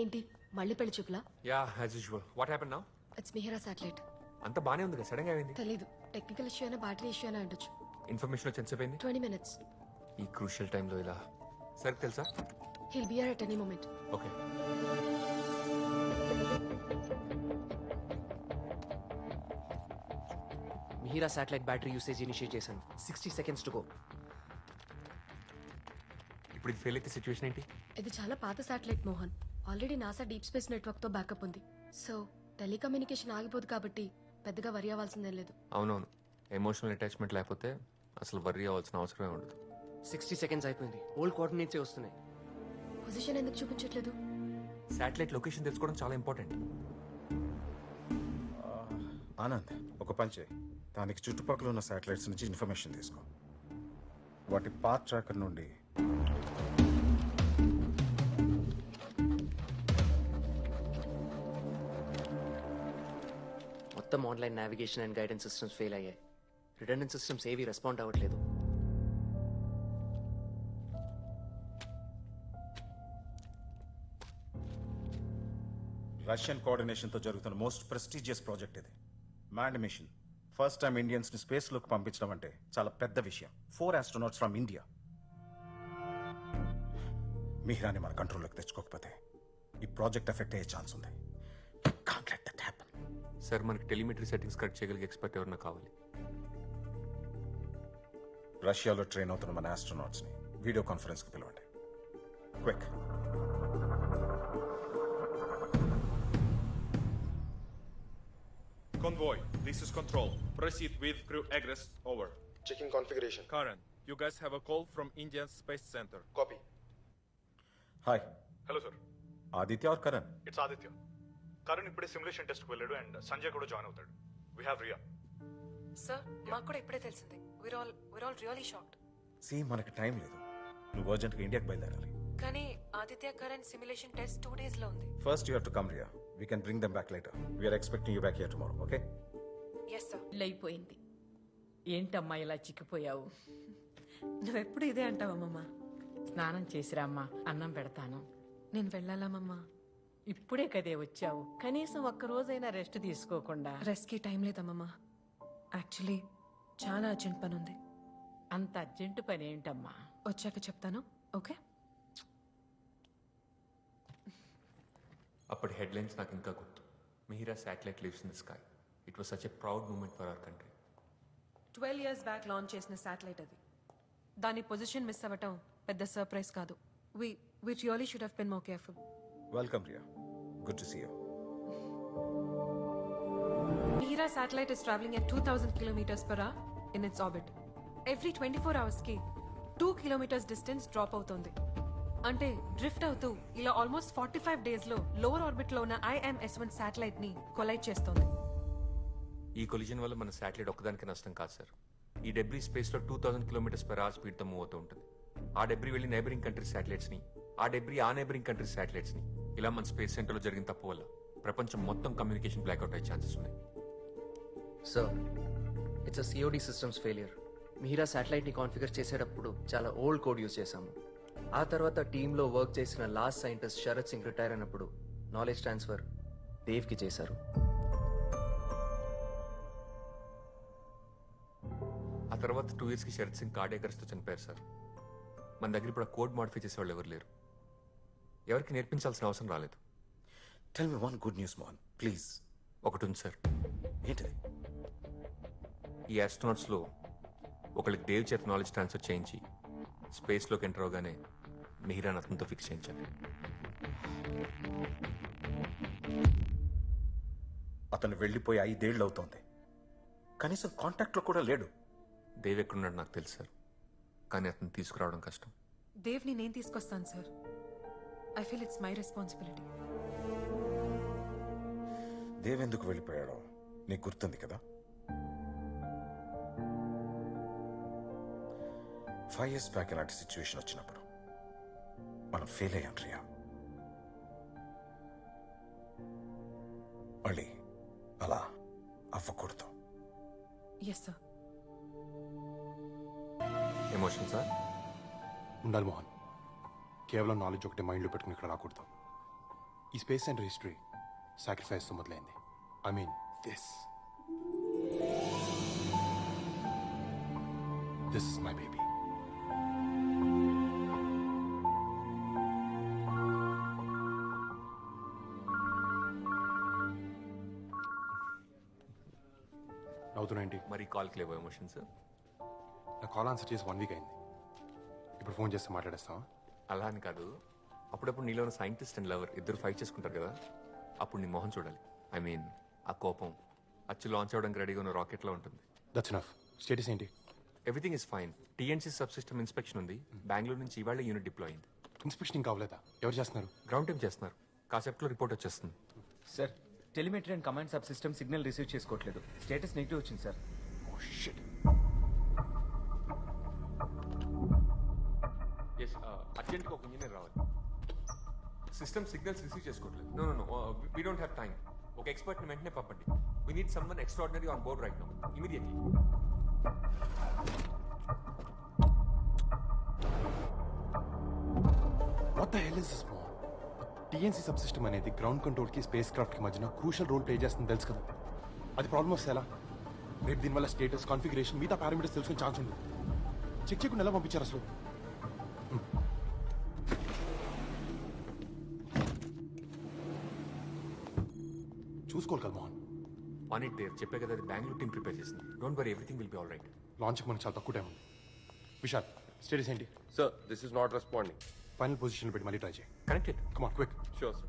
ఏంటి మళ్ళీ పెళ్లి చూపులా? Yeah as usual. What happen now? It's Mihira satellite. అంత బానే ఉంది కదా, సడన్ గా అయింది. తెలీదు, టెక్నికల్ ఇష్యూ అయినా బ్యాటరీ ఇష్యూ అయినా ఉండొచ్చు. ఇన్ఫర్మేషన్ వచ్చి ఎంతసేపు అయింది? 20 minutes. ఈ క్రూషియల్ టైంలో ఇలా సరికి తెలుసా? He'll be here at any moment. Okay. Mihira satellite battery usage initiate చేశాను. 60 seconds టు గో. ఇప్పుడు ఇది ఫెయిల్ అయితే సిచ్యువేషన్ ఏంటి? ఇది చాలా పాత satellite Mohan. Already NASA deep space network తో బ్యాకప్ ఉంది. సో టెలికమ్యూనికేషన్ ఆగిపోదు కాబట్టి పెద్దగా వరి అవ్వాల్సిందేం లేదు. అవునవును, ఎమోషనల్ అటాచ్మెంట్ లేకపోతే అసలు వర్రీ అవ్వాల్సిన అవసరమే ఉండదు. 60 seconds అయిపోయింది. ఓల్డ్ కోఆర్డినేట్సే వస్తున్నాయి. పొజిషన్ ఎందుకు చూపించట్లేదు? శాటిలైట్ లొకేషన్ తెలుసుకోవడం చాలా ఇంపార్టెంట్. ఆనంద్, ఒక పని చేయి. దానికి చుట్టుపక్కల ఉన్న శాటిలైట్స్ నుంచి ఇన్ఫర్మేషన్ తీసుకో. వాటి పాత్ ట్రాకర్ నుండి మొత్తం online navigation and guidance systems fail అయ్యాయి. రిటర్నింగ్ సిస్టమ్స్ ఏవి రెస్పాండ్ అవ్వట్లేదు. రష్యన్ కోఆర్డినేషన్తో జరుగుతున్న మోస్ట్ ప్రెస్టీజియస్ ప్రాజెక్ట్ ఇది. మ్యాండ్ మిషన్. ఫస్ట్ టైం ఇండియన్స్ ని స్పేస్ లోకి పంపించడం అంటే చాలా పెద్ద విషయం. 4 astronauts ఫ్రమ్ ఇండియా. మిహిరాని మన కంట్రోల్లోకి తెచ్చుకోకపోతే ఈ ప్రాజెక్ట్ ఎఫెక్ట్ అయ్యే ఛాన్స్ ఉంది. Can't let that happen. Sir, మనకి టెలిమెట్రీ సెట్టింగ్స్ కరెక్ట్ చేయగలిగే ఎక్స్పర్ట్ ఎవరన్నా కావాలి. రష్యాలో ట్రైన్ అవుతున్న మన ఆస్ట్రోనాట్స్ ని వీడియో కాన్ఫరెన్స్ కి పిలవండి. Quick. Convoy, this is Control. Proceed with crew egress, over. Checking configuration. Karen, you guys have a call from Indian Space Center. Copy. Hi, hello sir, Aditya or Karan? It's Aditya. Karun ఇప్పుడే simulation టెస్ట్కి వెళ్ళాడు and Sanjay కూడా join అవుతాడు. We have Riya. Sir, మాకు కూడా ఇప్పుడే తెలిసింది. we're all really shocked. మనకి టైం లేదు. నువ్వు అర్జెంట్గా ఇండియాకి బయలుదేరాలి. కానీ Aditya current simulation test 2 days లో ఉంది. First you have to come Riya. We can bring them back later. We're expecting you back here tomorrow. Okay? yes sir. అయిపోయింది. ఏంటమ్మా ఇలా చిక్కిపోయావు? నువ్వెప్పుడు ఇదే అంటావమ్మా. స్నానం చేసిరామ్మా, అన్నం పెడతాను. నేను వెళ్ళాలమ్మా. ఇప్పుడే కదే వచ్చావు, కనీసం ఒక్క రోజైనా రెస్ట్ తీసుకోకుండా. రెస్ట్ కి టైం లేదమ్మా. యాక్చువల్లీ చాలా అర్జెంట్ పని ఉంది. అంత అర్జెంటు పని ఏంటమ్మా? వచ్చాక చెప్తాను. ఓకే? అప్పటి హెడ్లైన్స్ నాకు ఇంకా గుర్తు. Mihira satellite lives in the sky. It was such a proud moment for our country. 12 years back launch చేసిన శాటిలైట్ అది. దాని పొజిషన్ మిస్ అవ్వటం పెద్ద సర్ప్రైజ్ కాదు. We really should have been more careful. Welcome Riya. Good to see you. Mihira satellite is traveling at 2000 kilometers per hour in its orbit. Every 24 hours కి 2 kilometers distance drop అవుతోంది. అంటే drift అవుతూ ఇలా almost 45 days లో lower orbit లో ఉన్న IMS-1 satellite ని collide చేస్తోంది. ఈ కొలిజన్ వల్ల మన శాటిలైట్ ఒక్కదానికి నష్టం కాదు సార్. ఈ డెబ్రీ స్పేస్ లో 2000 km/h స్పీడ్ తో మూవ్ అవుతూ ఉంటుంది. ఆ డెబ్రీ వెళ్ళి నైబరింగ్ కంట్రీస్ శాటిలైట్స్ ని, ఆ డెబ్రీ ఆ నైబరింగ్ కంట్రీస్ శాటిలైట్స్ ని, ఇలా మన స్పేస్ సెంటర్ లో జరిగిన తప్పు వల్ల ప్రపంచం మొత్తం కమ్యూనికేషన్ బ్లాక్అవుట్ అయ్యే ఛాన్సెస్ ఉన్నాయి. Sir, it's a COD systems failure. Mihira satellite ని కాన్ఫిగర్ చేసేటప్పుడు చాలా ఓల్డ్ కోడ్ యూజ్ చేశాము. ఆ తర్వాత టీంలో వర్క్ చేసిన last scientist Sharath Singh retire అయినప్పుడు నాలెడ్జ్ ట్రాన్స్ఫర్ దేవ్కి చేశారు. ఆ తర్వాత 2 years కి శరత్ సింగ్ కార్డియాక్ అరెస్ట్ తో చనిపోయారు సార్. మన దగ్గర ఇప్పుడు కోడ్ మాడిఫై చేసేవాళ్ళు ఎవరు లేరు. ఎవరికి నేర్పించాల్సిన అవసరం రాలేదు. Tell me one good news Mohan please. ఒకటి ఉంది సార్. ఏంటిది? ఈ ఆస్ట్రోనాట్స్ లో ఒకళ్ళకి దేవ్ చేత నాలెడ్జ్ ట్రాన్స్ఫర్ చేయించి స్పేస్లోకి ఎంటర్ అవగానే మిహిరాన్ అతనితో ఫిక్స్ చేయించాలి. అతను వెళ్ళిపోయి 5 ఏళ్ళు అవుతోంది. కనీసం కాంటాక్ట్ లో కూడా లేడు. దేవ్ ఎక్కడున్నాడు నాకు తెలుసు సార్, కానీ అతను తీసుకురావడం కష్టం. దేవ్ని నేను తీసుకొస్తాను sir. I feel it's my responsibility. Dev ఎందుకు వెళ్ళిపోయాడో నీకు గుర్తుంది కదా? 5 years బ్యాక్ ఇలాంటి సిచ్యువేషన్ వచ్చినప్పుడు మనం ఫెయిల్ అయ్యాం రియా. మళ్ళీ అలా అవ్వకూడదు. Yes sir. ఎమోషన్ సార్ ఉండాలి మోహన్. కేవలం నాలెడ్జ్ ఒకటి మైండ్లో పెట్టుకుని ఇక్కడ రాకూడదు. ఈ స్పేస్ సెంటర్ హిస్టరీ సాక్రిఫైస్తో మొదలైంది. I mean this is my baby. నవ్వుతున్నాయండి? మరి కాల్కి లేవో ఎమోషన్స్? నా కాల్ ఆన్సర్ చేసి 1 వీక్ అయింది. ఇప్పుడు ఫోన్ చేస్తే మాట్లాడేస్తావా? అలా అని కాదు, అప్పుడప్పుడు నీలో ఉన్న సైంటిస్ట్ అండ్ లవర్ ఇద్దరు ఫైట్ చేసుకుంటారు కదా, అప్పుడు నీ మొహం చూడాలి. ఐ మీన్ ఆ కోపం అచ్చు లాంచ్ అవ్వడానికి రెడీగా ఉన్న రాకెట్లో ఉంటుంది. That's enough. స్టేటస్ ఏంటి? Everything is fine. TNC sub system inspection ఉంది. బెంగళూరు నుంచి ఇవాళ యూనిట్ డిప్లాయ్ అయింది. ఇన్స్పెక్షన్ ఇంకా అవ్వలేదా? ఎవరు చేస్తున్నారు? గ్రౌండ్ టైం చేస్తున్నారు. కాసేపట్లో రిపోర్ట్ వచ్చేస్తుంది. Sir, telemetry and command sub system signal receive చేసుకోవట్లేదు. స్టేటస్ నెగిటివ్ వచ్చింది సార్. ఎస్, అర్జెంట్గా ఒక ఇంజనీర్ రావాలి. సిస్టమ్ సిగ్నల్స్ రిసీవ్ చేసుకోవట్లేదు. No no no, we don't have time. ఒక ఎక్స్పర్ట్ని వెంటనే పంపండి. We need someone extraordinary on board right now, immediately. What the hell is this more? TNC sub system అనేది ground కంట్రోల్కి స్పేస్ క్రాఫ్ట్కి మధ్యన క్రూషల్ రోల్ ప్లే చేస్తుంది తెలుసు కదా. అది ప్రాబ్లమ్ వస్తే ఎలా? రేపు దీనివల్ల స్టేటస్, కాన్ఫిగరేషన్, మిగతా పారామీటర్స్ తెలుసుకునే ఛాన్స్ ఉండదు. చెక్ చేయకుండా ఎలా పంపించారు అసలు? చూసుకోవాలి కదా మోహన్. On it there. చెప్పే కదా, అది బెంగళూరు టీం ప్రిపేర్ చేసింది. Don't worry, everything will be all right. లాంచ్కి మనకు చాలా తక్కువ టైం ఉంది. విశాల్, స్టేటస్ ఏంటి? Sir, this is not responding. Final position పెట్టి మళ్ళీ ట్రై చేయి. Connected. Come on, quick. Sure, sir.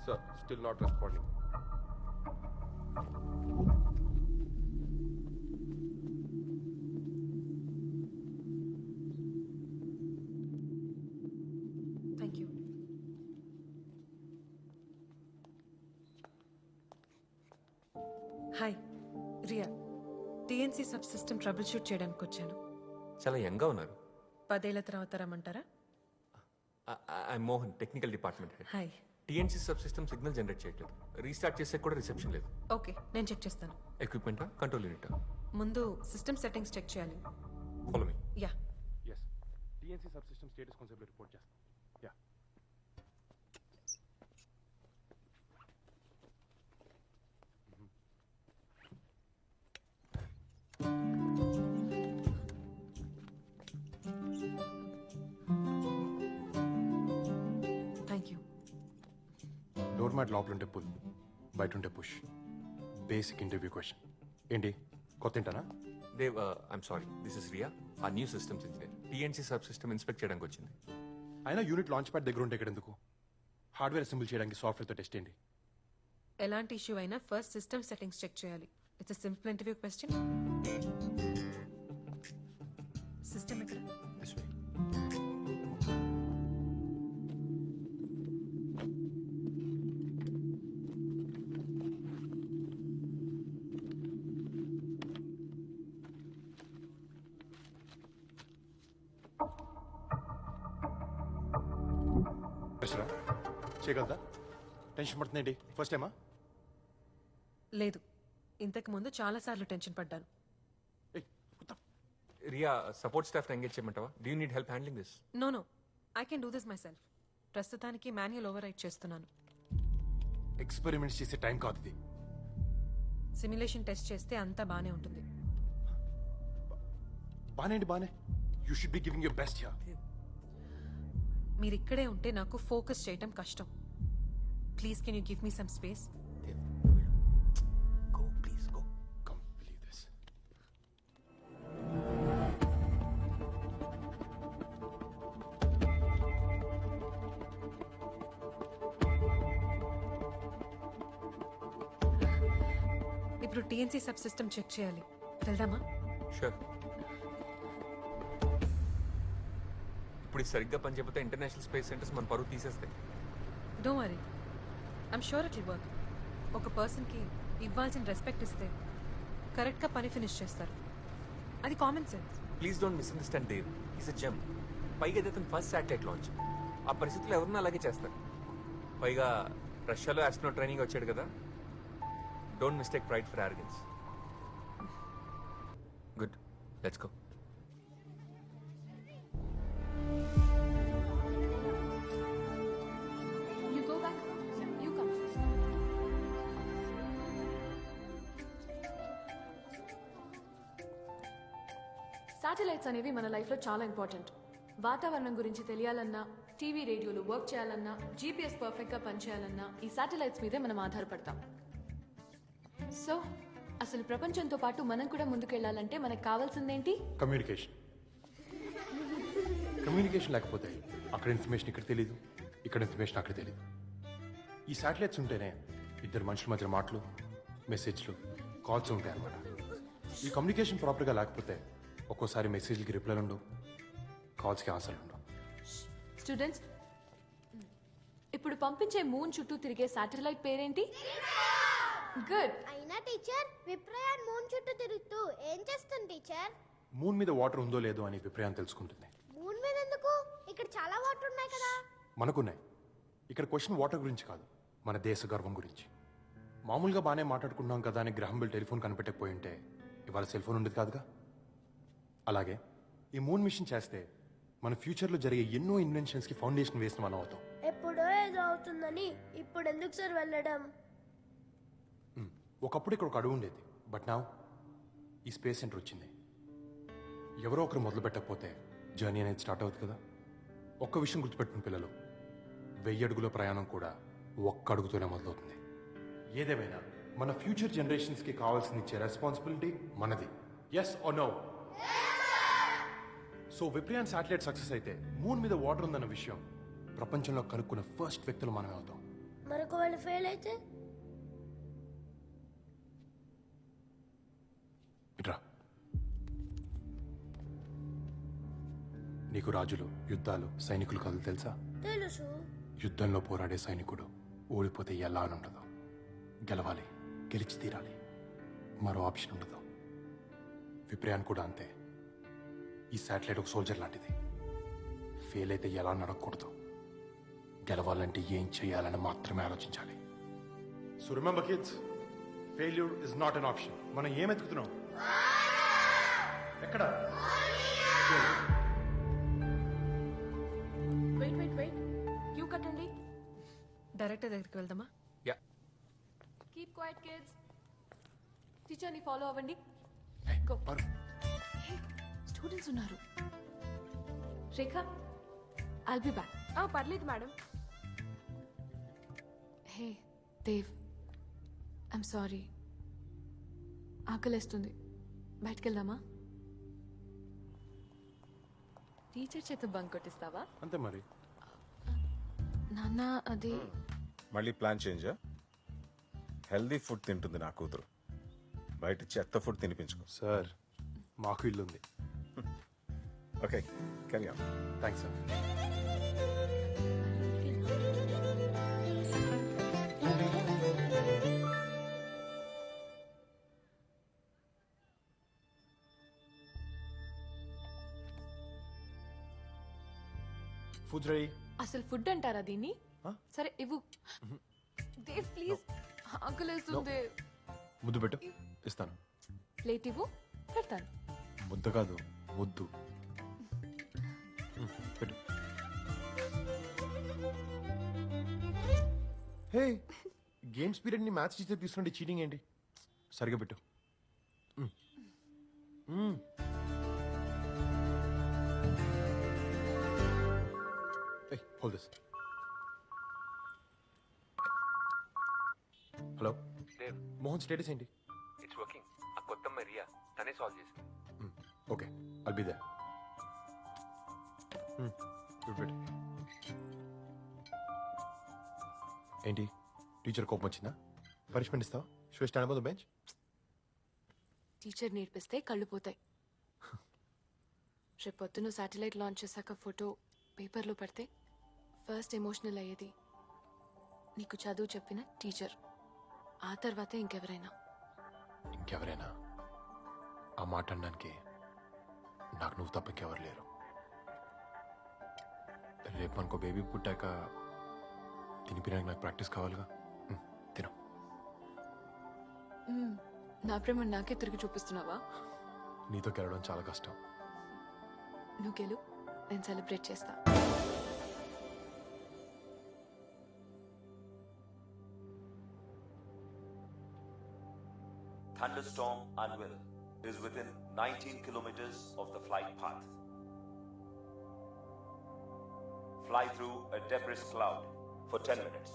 Sir, still not responding. Thank you. Hi, Riya. TNC sub system trouble shoot చేయడానికి వచ్చాను. చాలా యంగ్గా ఉన్నారు. 10 ఏళ్ల తర్వాత రమ్మంటారా? I Mohan, technical department head. Hi. TNC sub system signal generate చేయట్లేదు. రీస్టార్ట్ చేసే కూడా రిసెప్షన్ లేదు. ఓకే, నేను చెక్ చేస్తాను. ఎక్విప్మెంటా, కంట్రోల్ యూనిటా? ముందు సిస్టమ్ సెట్టింగ్స్ చెక్ చేయాలి. Follow me. Yeah. Yes, TNC sub system status కాన్సెప్ట్లో రిపోర్ట్ చేస్తాం. Yeah. Thank you. Door mat లోపల ఉంటే పుల్, బయట ఉంటే పుష్. Basic interview question. ఏంటి కొత్త ఏంటనా? Dev, I'm sorry, this is Riya, a new systems engineer. TNC sub system inspect చేయడానికి వచ్చింది. అయినా యూనిట్ లాంచ్ ప్యాడ్ దగ్గర ఉంటే ఇక్కడ ఎందుకు? హార్డ్వేర్ అసెంబుల్ చేయడానికి సాఫ్ట్వేర్తో టెస్ట్ ఏంటి? ఎలాంటి ఇష్యూ అయినా ఫస్ట్ సిస్టమ్ సెట్టింగ్స్ చెక్ చేయాలి. It's simple interview question. System ఎక్కడ? This way. చేయగలదా? టెన్షన్ పడుతుందేంటి? ఫస్ట్ టైమా? లేదు, ఇంతకు ముందు చాలా సార్లు టెన్షన్ పడ్డాను. రియా, సపోర్ట్ స్టాఫ్ ఎంగేజ్ చేయమంటావా? Do you need help handling this? No no, I can do this myself. ప్రస్తుతానికి మాన్యువల్ ఓవర్ రైట్ చేస్తున్నాను. ఎక్స్పెరిమెంట్స్ చేసే టైం కాదు ఇది. సిమ్యులేషన్ టెస్ట్ చేస్తే అంతా బానే ఉంటుంది. బానే. You should be giving your best here. మీరు ఇక్కడే ఉంటే నాకు ఫోకస్ చేయటం కష్టం. Please can you give me some space? Go, please, go. Come, believe this. ఇప్పుడు టీఎన్సీ సబ్ సిస్టమ్ చెక్ చేయాలి. వెళ్దామా? షూర్. ఇప్పుడు ఇది సరిగ్గా పనిచేయకపోతే ఇంటర్నేషనల్ స్పేస్ సెంటర్స్ మన పరువు తీసేస్తాయి. Don't worry, I'm sure it will work. ఒక పర్సన్కి ఇవ్వాల్సిన రెస్పెక్ట్ ఇస్తే కరెక్ట్గా పని ఫినిష్ చేస్తారు. అది common sense. Please don't misunderstand Dev. Is a gem. పైగా ఇది అతను ఫస్ట్ శాటిలైట్ లాంచ్. ఆ పరిస్థితుల్లో ఎవరన్నా అలాగే చేస్తారు. పైగా రష్యాలో ఆస్ట్రోనాట్ ట్రైనింగ్ వచ్చాడు కదా. Don't mistake pride for organs. Good, let's go. Satellites అనేవి మన లైఫ్లో చాలా ఇంపార్టెంట్. వాతావరణం గురించి తెలియాలన్నా, టీవీ రేడియోలు వర్క్ చేయాలన్నా, జీపీఎస్ పర్ఫెక్ట్గా పనిచేయాలన్నా ఈ శాటిలైట్స్ మీదే మనం ఆధారపడతాం. సో అసలు ప్రపంచంతో పాటు మనం కూడా ముందుకెళ్ళాలంటే మనకు కావాల్సిందేంటి? కమ్యూనికేషన్. కమ్యూనికేషన్ లేకపోతే అక్కడ ఇన్ఫర్మేషన్ ఇక్కడ తెలీదు, ఇక్కడ ఇన్ఫర్మేషన్ అక్కడ తెలీదు. ఈ శాటిలైట్స్ ఉంటేనే ఇద్దరు మనుషుల మధ్య మాటలు, మెసేజ్లు, కాల్స్ ఉంటాయి అన్నమాట. ఈ కమ్యూనికేషన్ ప్రాపర్గా లేకపోతే ఒక్కోసారి మెసేజ్లకి రిప్లైలు ఉండవు, కాల్స్కి ఆన్సర్లు ఉండవు. స్టూడెంట్స్, ఇప్పుడు పంపించే మూన్ చుట్టూ తిరిగే శాటిలైట్ పేరేంటి? గుడ్. అయినా టీచర్, విప్రయాన్ మూన్ చుట్టూ తిరుగుతూ ఏం చేస్తుంది టీచర్? మూన్ మీద వాటర్ ఉందో లేదో అని విప్రయాన్ని తెలుసుకుంటుంది. మూన్ మీద ఎందుకు? ఇక్కడ చాలా వాటర్ ఉన్నాయి కదా. మనకున్నాయి. ఇక్కడ క్వశ్చన్ వాటర్ గురించి కాదు, మన దేశ గర్వం గురించి. మామూలుగా బాగానే మాట్లాడుకున్నాం కదా అని గ్రహం బెల్ టెలిఫోన్ కనిపెట్టకపోయి ఉంటే ఇవాళ సెల్ ఫోన్ ఉండేది కాదుగా. అలాగే ఈ మూన్ మిషన్ చేస్తే మన ఫ్యూచర్లో జరిగే ఎన్నో ఇన్వెన్షన్స్కి ఫౌండేషన్ వేసిన మనం అవుతాం. ఎప్పుడో ఏదో అవుతుందని ఇప్పుడు ఎందుకు సార్ వెళ్ళడం? ఒకప్పుడు ఇక్కడ ఒక అడుగు ఉండేది, బట్ నా ఈ స్పేస్ సెంటర్ వచ్చింది. ఎవరో ఒకరు మొదలు పెట్టకపోతే జర్నీ అనేది స్టార్ట్ అవుతుంది కదా. ఒక్క విషయం గుర్తుపెట్టుకుని పిల్లలు, 1000 అడుగుల ప్రయాణం కూడా ఒక్క అడుగుతోనే మొదలవుతుంది. ఏదేమైనా మన ఫ్యూచర్ జనరేషన్స్కి కావాల్సిన ఇచ్చే రెస్పాన్సిబిలిటీ మనది. Yes or no? So Viprayan satellite success అయితే మూన్ మీద వాటర్ ఉందన్న విషయం ప్రపంచంలో కనుక్కున్న ఫస్ట్ వ్యక్తులు మనమే అవుతాం. మరొకవేళ ఫెయిల్ అయితే? ఇట్రా. నీకు రాజులు, యుద్ధాలు, సైనికులు కథలు తెలుసా? తెలుసు. యుద్ధంలో పోరాడే సైనికుడు ఓడిపోతే ఎలా అని ఉండదు, గెలవాలి, గెలిచి తీరాలి, మరో ఆప్షన్ ఉండదు. విప్రయాన్ కూడా అంతే. ఈ శాటిలైట్ ఒక సోల్జర్ లాంటిది. ఫెయిల్ అయితే ఎలా నడకూడదు, గెలవాలంటే ఏం చేయాలని మాత్రమే ఆలోచించాలి. So remember kids, failure is not an option. మనం ఏం ఎత్తుకుతున్నాం? ఎక్కడ? వెయిట్ వెయిట్ వెయిట్, క్యూ కట్టండి. డైరెక్టర్ దగ్గరికి వెళ్దామా? యా. Keep quiet kids. టీచర్ని ఫాలో అవ్వండి. స్టూడెంట్స్ ఉన్నారు. Rekha, I'll be back. పర్లేదు madam. Hey Dev, I'm sorry. ఆకలేస్తుంది, బయటకెళ్దామా? టీచర్ చేత బంక్ కొట్టిస్తావా? అంతే మరి. నాన్న అది మళ్ళీ ప్లాన్ చేంజా? హెల్దీ ఫుడ్ తింటుంది నా కూతురు, బయట చెత్త ఫుడ్ తినిపించుకో. సార్, మాకు ఇల్లు ఉంది. Okay, carry on. Thanks sir. Food ready. అసలు ఫుడ్ అంటారా దీన్ని? సరే ఇవ్వు. దేవ్ ప్లీజ్, ఆకలేస్తుంది. ముద్దు పెట్టు, ఇస్తాను. ప్లేట్ ఇవ్వు, పెడతాను. ముద్ద కాదు, ముద్దు పెట్టు. హే, గేమ్స్ పీరియడ్ ని మ్యాథ్స్ టీచర్ తీసుకుంటే చీటింగ్ ఏంటి? సరిగా పెట్టు. Hold this. Hello Mohan, status ఏంటి? It's working. ఆ కొత్త రియా తనే సాల్వ్ చేసింది. Okay, I'll be there. Good. ఏంటి, టీచర్ కోపం వచ్చిందా? పనిష్మెంట్ ఇస్తావా? Show stand on the bench. Teacher నేర్పిస్తే కళ్ళు పోతాయి. రేపు పొద్దున శాటిలైట్ లాంచ్ చేశాక ఫోటో పేపర్లో పడితే ఫస్ట్ ఎమోషనల్ అయ్యేది నీకు చదువు చెప్పిన టీచర్, ఆ తర్వాతే ఇంకెవరైనా. ఇంకెవరైనా? ఆ మాట అనడానికి నాకు నువ్వు తప్ప ఇంకెవరు లేరు. రేపు మనకు బేబీ పుట్టాక తినిపినాక నాకు ప్రాక్టీస్ కావాలిగా. తిను. నా ప్రేమ నాకే తిరిగి చూపిస్తున్నావా? నీతో గెలవడం చాలా కష్టం. నువ్వు గెలు, నేను సెలబ్రేట్ చేస్తా. Thunderstorm Unwell. is within 19 kilometers of the flight path. Fly through a debris cloud for 10 minutes.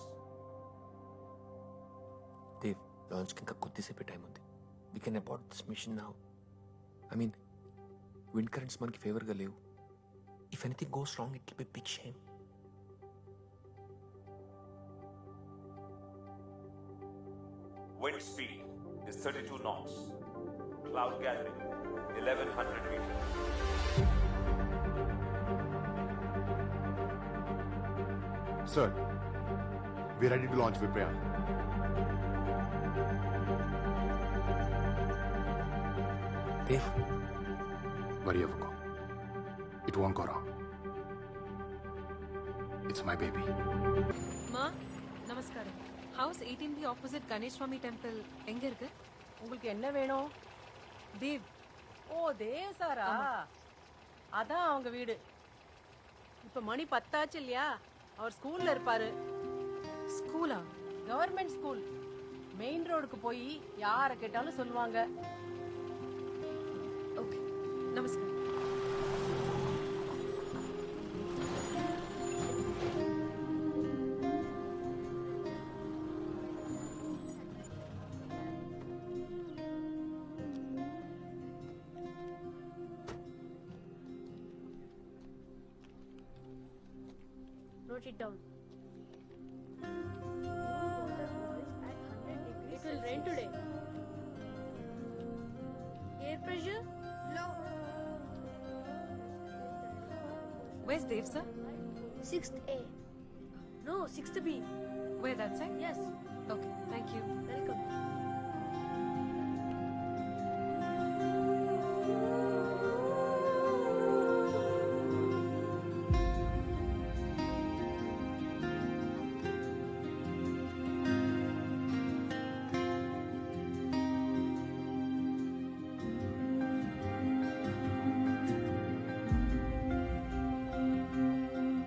Dev లాంచ్కి ఇంకా కొద్దిసేపే టైం ఉంది. We can abort this mission now. I mean wind currents మనకి ఫేవర్గా లేవు. If anything goes wrong it will be big shame. Wind speed is 32 knots. Cloud gathering 1100 meters. Sir, we're ready to launch Viprayan. Dev, worry అవ్వకు. It won't go wrong. It's my baby. Ma, namaskaram. House 18B opposite Ganesh Swami temple எங்க இருக்கு? உங்களுக்கு என்ன வேணும்? தேவ். ஓ தேவ் சாரா, அதான் அவங்க வீடு. இப்ப மணி 10 ஆச்சு இல்லையா? அவர் ஸ்கூல்ல இருப்பாரு. ஸ்கூலா? Government school. மெயின் ரோடுக்கு போய் யார கேட்டாலும் சொல்லுவாங்க. ஓகே, நமஸ்காரம். Note it down. It will rain today. Air pressure low. Where's Dev, sir? 6th A. No, 6th B. Where that side? Yes. Okay, thank you. Welcome.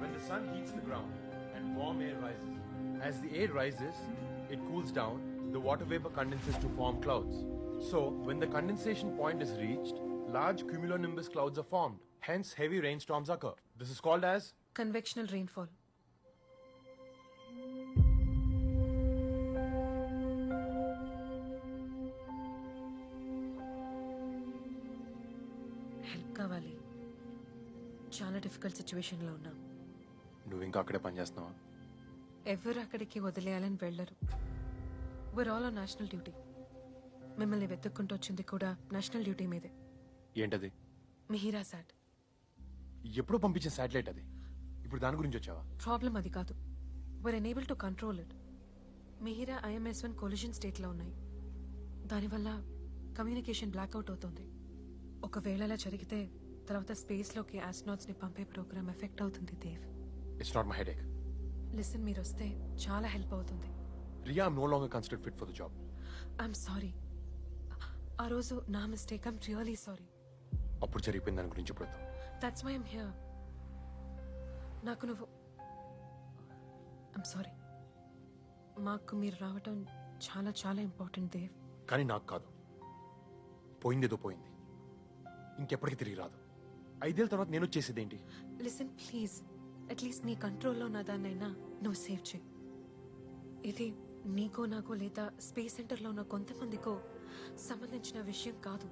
When the sun heats the ground and warm air rises, as the air rises, it cools down, the water vapor condenses to form clouds. So, when the condensation point is reached, large cumulonimbus clouds are formed. Hence, heavy rainstorms occur. This is called as Convectional rainfall. Help కావాలి. చాలా difficult సిచ్యువేషన్లో ఉన్నా. నువ్వు ఇంకా అక్కడే పనిచేస్తున్నావా? ఎవరు అక్కడికి వదిలేయాలని వెళ్ళరు. we're all on national duty. మిమ్మల్ని వెతుక్కుంటూ వచ్చింది కూడా నేషనల్ డ్యూటీ మీదే. ఏంటది? మిహిరా సాట్. ఎప్పుడో పంపించిన శాటిలైట్ అది. ఇప్పుడు దాని గురించి వచ్చావా? ప్రాబ్లం అది కాదు. we're unable to control it. Mihira IMS-1 collision స్టేట్లో ఉన్నాయి. దానివల్ల కమ్యూనికేషన్ బ్లాక్అవుట్ అవుతుంది. ఒకవేళ అలా జరిగితే తర్వాత స్పేస్లోకి ఆస్ట్రోనాట్స్ని పంపే ప్రోగ్రామ్ ఎఫెక్ట్ అవుతుంది Dev. It's not my headache. Listen, మీరు వస్తే చాలా హెల్ప్ అవుతుంది. Riya, I'm no longer considered fit for the job. I'm sorry. ఆ రోజు నా మిస్టేక్. I'm really sorry. అప్పుడు జరిగిపోయిన దాని గురించి ఇప్పుడు దట్స్ వై ఐఎమ్ హియర్. నాకు నువ్వు ఐఎమ్ సారీ. మాకు మీరు రావటం చాలా చాలా ఇంపార్టెంట్ దేవ్. కానీ నాకు కాదు. పోయిందేదో పోయింది, ఇంకెప్పటికీ తిరిగి రాదు. 5 ఏళ్ళ తర్వాత నేను వచ్చేసేది ఏంటి? లిసన్ ప్లీజ్, అట్లీస్ట్ నీ కంట్రోల్లో ఉన్న దాన్నైనా నువ్వు సేవ్ చేయి. ఇది నీకో నాకో లేదా స్పేస్ సెంటర్లో ఉన్న కొంతమందికో సంబంధించిన విషయం కాదు.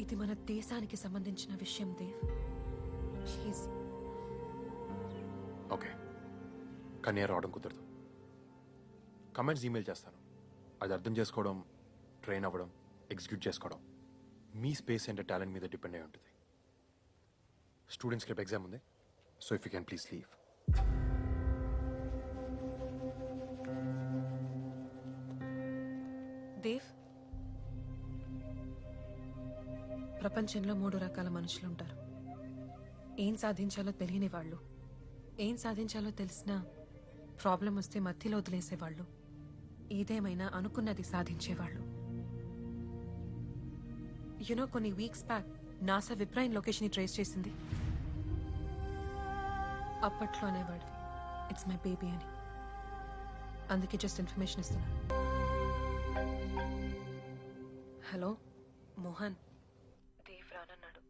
ఇది మన దేశానికి సంబంధించిన విషయం దేవ్. ప్లీజ్. ఓకే, కానీ నేను రావడం కుదరదు. కమెంట్స్ ఈమెయిల్ చేస్తాను. అది అర్థం చేసుకోవడం, ట్రైన్ అవ్వడం, ఎగ్జిక్యూట్ చేసుకోవడం మీ స్పేస్ సెంటర్ టాలెంట్ మీద డిపెండ్ అయి ఉంటుంది. స్టూడెంట్స్కి రేపు ఎగ్జామ్ ఉంది. So if you can please leave. Dev, ప్రపంచంలో 3 రకాల మనుషులు ఉంటారు. ఏం సాధించాలో తెలియని వాళ్ళు, ఏం సాధించాలో తెలిసినా ప్రాబ్లం వస్తే మధ్యలో వదిలేసేవాళ్ళు, ఏదేమైనా అనుకున్నది సాధించేవాళ్ళు. యునో, కొన్ని weeks back NASA Viprayan location trace చేసింది. అప్పట్లో అనేవాడివి ఇట్స్ మై బేబీ అని. అందుకే జస్ట్ ఇన్ఫర్మేషన్ ఇస్తున్నాను. హలో మోహన్. మోహన్, దేవ్ రానన్నాడు.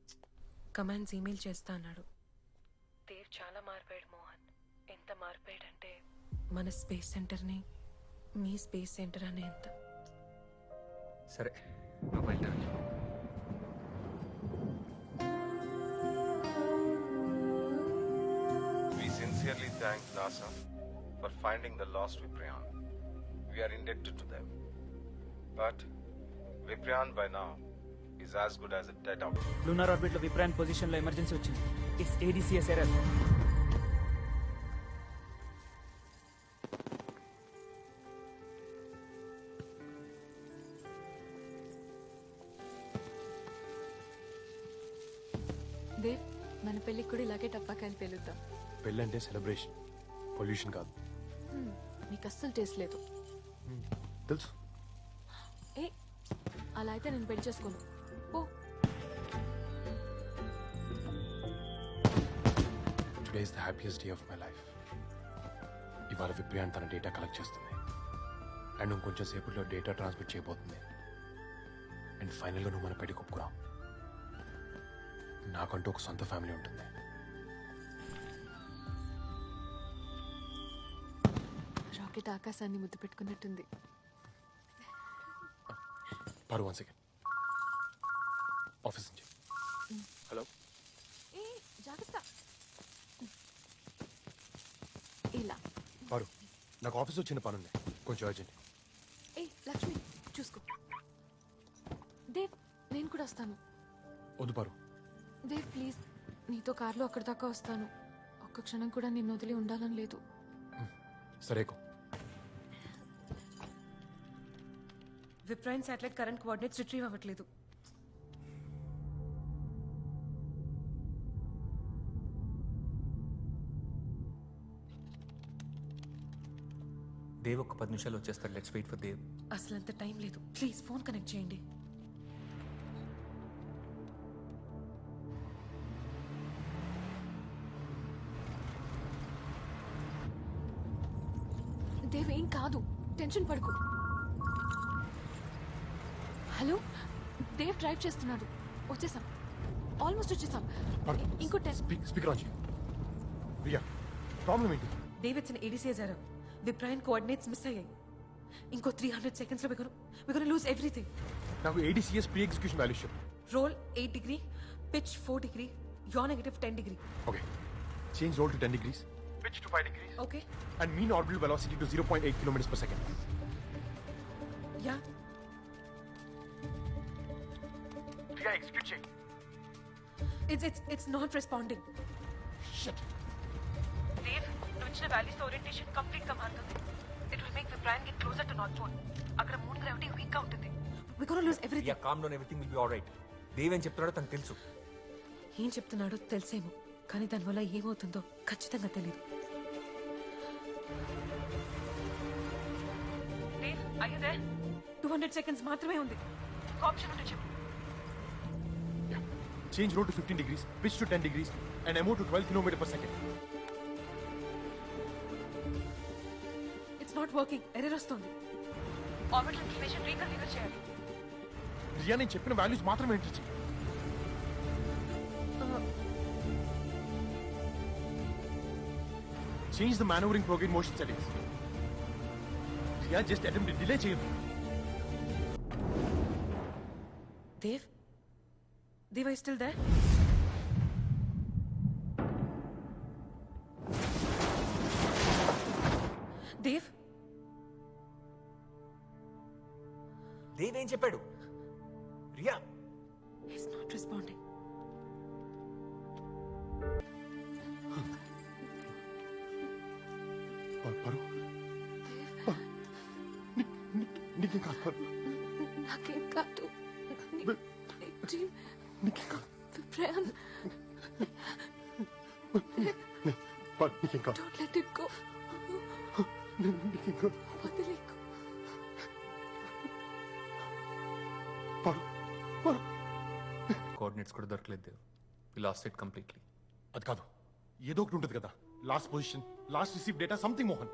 కమాండ్స్ ఈమెయిల్ చేస్తా అన్నాడు. దేవ్ చాలా మారిపోయాడు మోహన్. ఎంత మారిపోయాడంటే మన స్పేస్ సెంటర్ని మీ స్పేస్ సెంటర్ అనే ఎంత. సరే నువ్వు బయలుదేరు. We sincerely thank NASA for finding the lost Viprayan. We are indebted to them. But Viprayan by now is as good as a dead out. Lunar orbit లో విప్రాన్ పొజిషన్ లో emergency వచ్చింది. It's ADCS error. Dev, మన పెళ్ళికి కూడా ఇలాగే టపాకాయలు పేలుద్దాం. పెళ్ళి అంటే సెలబ్రేషన్, పొల్యూషన్ కాదు. నీకు అస్సలు టేస్ట్ లేదు. తెలుసు. ఏ అలా అయితే నేను పెళ్లి చేసుకోను. Oh today is the happiest day of my life. ఇవాళ విప్రియాన్ తన డేటా కలెక్ట్ చేస్తుంది అండ్ ఇంకొంచెం సేపట్లో డేటా ట్రాన్స్మిట్ చేయబోతుంది. అండ్ ఫైనల్గా నువ్వు మన పెళ్లి ఒప్పుకున్నావు. నాకంటూ ఒక సొంత ఫ్యామిలీ ఉంటుంది. రాకెట్ ఆకాశాన్ని ముద్దు పెట్టుకున్నట్టుంది. పరు 1 సెకండ్. ఆఫీస్ నుంచి. హలో. ఏ జాగ్రత్త. ఇలా పరు, నాకు ఆఫీస్లో చిన్న పని ఉంది, కొంచెం అర్జెంట్. ఏ లక్ష్మి చూసుకో. దేవ్, నేను కూడా వస్తాను. వద్దు పరు. దేవ్ ప్లీజ్, నీతో కార్లో అక్కడి దాకా వస్తాను. ఒక్క క్షణం కూడా నిన్ను వదిలి ఉండాలని లేదు. సరేకో. Viprayan satellite current coordinates retrieve అవ్వట్లేదు. దేవ్ ఒక 10 నిమిషాలు వచ్చేస్తాడు. Let's wait for Dev. అసలు అంత టైం లేదు. ప్లీజ్ ఫోన్ కనెక్ట్ చేయండి. దేవ్ ఏం కాదు, టెన్షన్ పడుకు. హలో, దేవ్ డ్రైవ్ చేస్తున్నాడు. వచ్చేసాం, ఆల్మోస్ట్ వచ్చేసాం. ఇంకో స్పీకర్ ఆన్ చేయి. రియా, ప్రాబ్లం ఏంటి? Dev it's ADCS error. Viprayan coordinates miss అయ్యాయి. ఇంకో 300 seconds లో we're gonna lose everything. నాకు ADCS pre execution value show. Roll 8 degree, pitch 4 degree, yaw negative 10 degree. Okay. Change roll to 10 degrees. Pitch to 5 degrees. Okay. And mean orbital velocity to 0.8 kilometers per second. Yeah. Ria, execute check. It's not responding. Shit. Dave, నువ్వు ఇచ్చిన values orientation complete గా మారుతుంది. It will make Viprayan get closer to North Pole. అక్కడ moon gravity week గా ఉంటుంది. We're gonna lose everything. Yeah, calm down, everything will be all right. Dev ఏం చెప్తున్నాడో తనకు తెలుసు. ఏం చెప్తున్నాడో తెలుసేమో, కానీ దానివల్ల ఏమవుతుందో ఖచ్చితంగా తెలియదు. Dave, are you there? 200 seconds మాత్రమే ఉంది. ఆప్షన్ ఉంటే చెప్పు. Change roll to 15 degrees, pitch to 10 degrees, and MO to 12 kilometers per second. It's not working. Error వస్తుంది. ఆర్బిటల్ ఇన్ఫర్మేషన్ రీకన్ఫిగర్ చేయాలి. రియా, నేను చెప్పిన వాల్యూస్ మాత్రమే ఎంటర్ చేయి. Change the maneuvering program motion settings. Ria, just attempt to delay చేయొద్దు. Dave, are you still there? Dave? Dev ఏం చెప్పాడు? Riya, He's not responding. పరు, నీకేం కాదు పరు. నాకేం కాదు. నీకేం కాదు. విప్రాయన్, పరు, నీకేం కాదు. don't let it go. నీకేం కాదు. వదిలేకు. పరు, పరు. కోఆర్డినేట్స్ కూడా దొరకలేదు Dev. We lost it completely. అది కాదు, ఏదో ఒకటి ఉంటుంది కదా. Last position, last receive data, something. Mohan,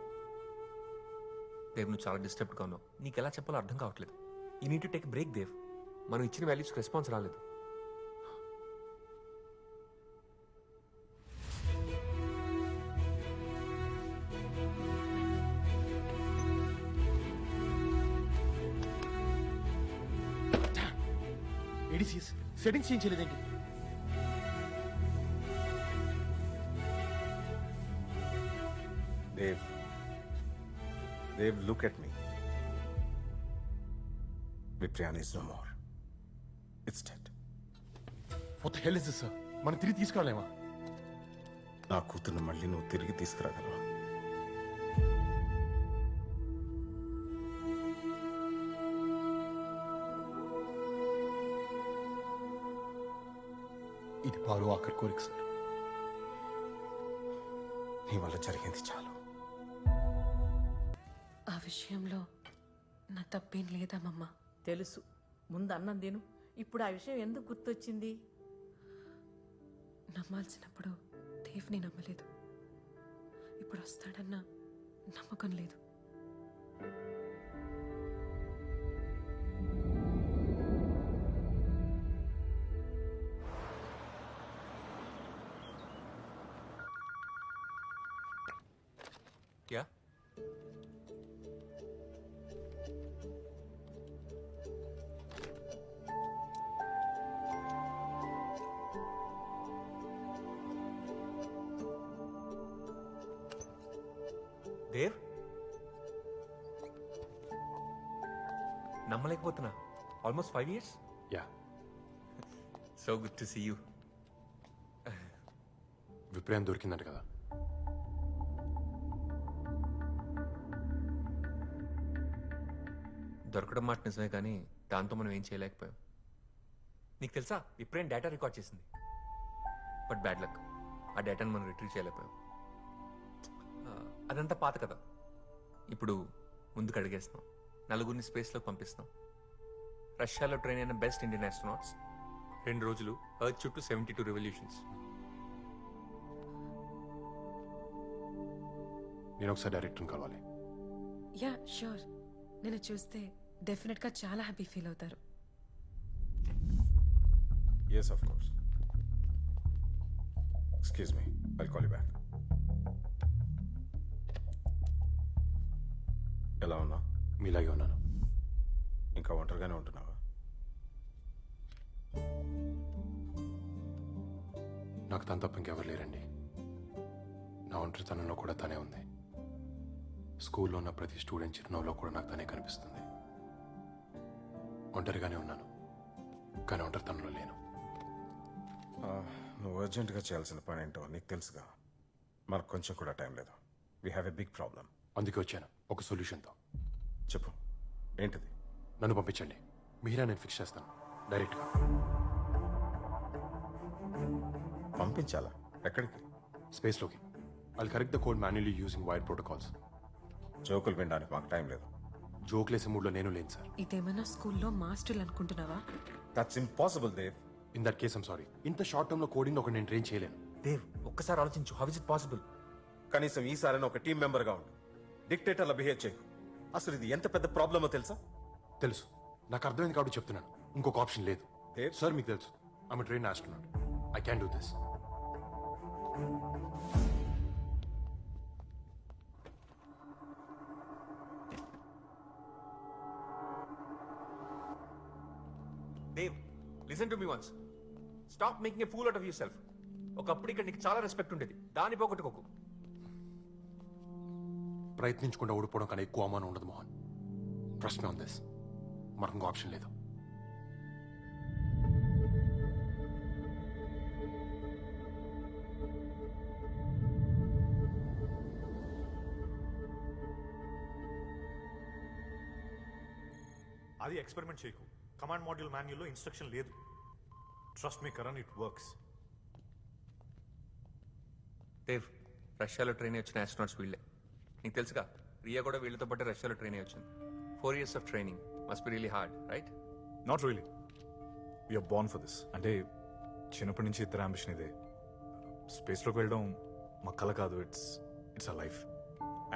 Dev నువ్వు చాలా డిస్టర్బ్డ్గా ఉన్నావు. నీకు ఎలా చెప్పాలో అర్థం కావట్లేదు. You need to take break Dev. మనం ఇచ్చిన వాల్యూస్కి రెస్పాన్స్ రాలేదు. ఏడీసీఎస్ సెట్టింగ్స్ చేంజ్ చేయలేదేంటి? Dave, look at me. Vipriyan is no more. It's dead. What the hell is this, sir? మనం తిరిగి తీసుకురాలేమా? నా కూతుర్ని మళ్ళీ నువ్వు తిరిగి తీసుకురాగలవా? ఇది పాలు ఆఖరి కోరిక సార్. నీ వల్ల జరిగింది చాలు. ఆ విషయంలో నా తప్పేం లేదమ్మమ్మ. తెలుసు. ముందు అన్నం తిను. ఇప్పుడు ఆ విషయం ఎందుకు గుర్తొచ్చింది? నమ్మాల్సినప్పుడు దేవ్ని నమ్మలేదు. ఇప్పుడు వస్తాడన్న నమ్మకం లేదు. యా దేవ్, నమ్మలేకపోతున్నా. Almost 5 years. Yeah, so good to see you. Viprayan దొరికిందంట కదా? దొరకడం మాట నిజమే, కానీ దాంతో మనం ఏం చేయలేకపోయాం. నీకు తెలుసా, విప్రయాన్ డేటా రికార్డ్ చేసింది. బట్ బ్యాడ్ లక్, ఆ డేటాను మనం రిట్రీవ్ చేయలేకపోయాం. అదంతా పాత కదా. ఇప్పుడు ముందుకు అడిగేస్తున్నాం. నలుగురిని స్పేస్లోకి పంపిస్తున్నాం. రష్యాలో ట్రైన్ అయిన బెస్ట్ ఇండియన్ ఆస్ట్రోనాట్స్ 2 రోజులు ఎర్త్ చుట్టూ 72 రెవల్యూషన్స్. నేను ఒకసారి డైరెక్టర్ని కలవాలి. Yeah sure. నేను చూస్తే డెఫినెట్గా చాలా హ్యాపీ ఫీల్ అవుతారు. Yes, of course. Excuse me, I'll call you back. ఎలా ఉన్నా? మీలాగే ఉన్నాను. ఇంకా ఒంటరిగానే ఉంటున్నావా? నాకు తన తప్ప ఇంకెవరు లేరండి. నా ఒంటరితనంలో కూడా తనే ఉంది. స్కూల్లో ఉన్న ప్రతి స్టూడెంట్ చిరునవ్వులో కూడా నాకు తనే కనిపిస్తుంది. ఒంటరిగానే ఉన్నాను, కానీ ఒంటరితనంలో లేను. నువ్వు అర్జెంటుగా చేయాల్సిన పని ఏంటో నీకు తెలుసుగా. మనకు కొంచెం కూడా టైం లేదు. We have a big problem. అందుకే వచ్చాను ఒక సొల్యూషన్తో. చెప్పు, ఏంటిది? నన్ను పంపించండి, మీరా నేను ఫిక్స్ చేస్తాను డైరెక్ట్గా. పంపించాలా? ఎక్కడికి? స్పేస్లోకి. I'll correct the code manually using wire protocols. జోకులు వినడానికి మాకు టైం లేదు. జోకులేసే మూడ్లో నేను లేను సార్. ఇదేమన్నా స్కూల్లో మాస్టర్లు అనుకుంటున్నావా? That's impossible Dev. In that case I'm sorry. ఇంత షార్ట్ టర్మ్లో కోడింగ్ ఒక నేను ట్రైన్ చేయలేను. దేవ్, ఒక్కసారి ఆలోచించు. How is it possible? కనీసం ఈసారైనా ఒక టీం మెంబర్గా ఉండు. డిక్టేటర్లా బిహేవ్ చేయకు. అసలు ఇది ఎంత పెద్ద ప్రాబ్లమో తెలుసా? తెలుసు, నాకు అర్థమైంది కాబట్టి చెప్తున్నాను. ఇంకొక ఆప్షన్ లేదు. దేవ్ సార్, మీకు తెలుసు I'm train astronaut. I can do this. Dev, listen to me once. Stop making a fool out of yourself. ఒకప్పుడు ఇక్కడ నీకు చాలా రెస్పెక్ట్ ఉండేది, దాన్ని పోగొట్టుకోకు. ప్రయత్నించకుండా ఓడిపోవడం కన్నా ఎక్కువ అవమానం ఉండదు Mohan. Trust me on this. మనకు ఇంకో ఆప్షన్ లేదు. అది ఎక్స్పెరిమెంట్ చేయకు. కమాండ్ మాడ్యూల్ మాన్యుల్లో ఇన్స్ట్రక్షన్ లేదు. Trust me Karan, it works. Dev, రష్యాలో ట్రైన్ వచ్చిన ఆస్ట్రోనాట్స్ వీళ్ళే. నీకు తెలుసుగా, రియా కూడా వీళ్ళతో పాటు రష్యాలో ట్రైన్ వచ్చింది. 4 years of training must be really hard, right? Not really. We're born for this. అంటే చిన్నప్పటి నుంచి ఇద్దరు అంబిషన్ ఇదే. స్పేస్లోకి వెళ్ళడం మా కల కాదు. It's a life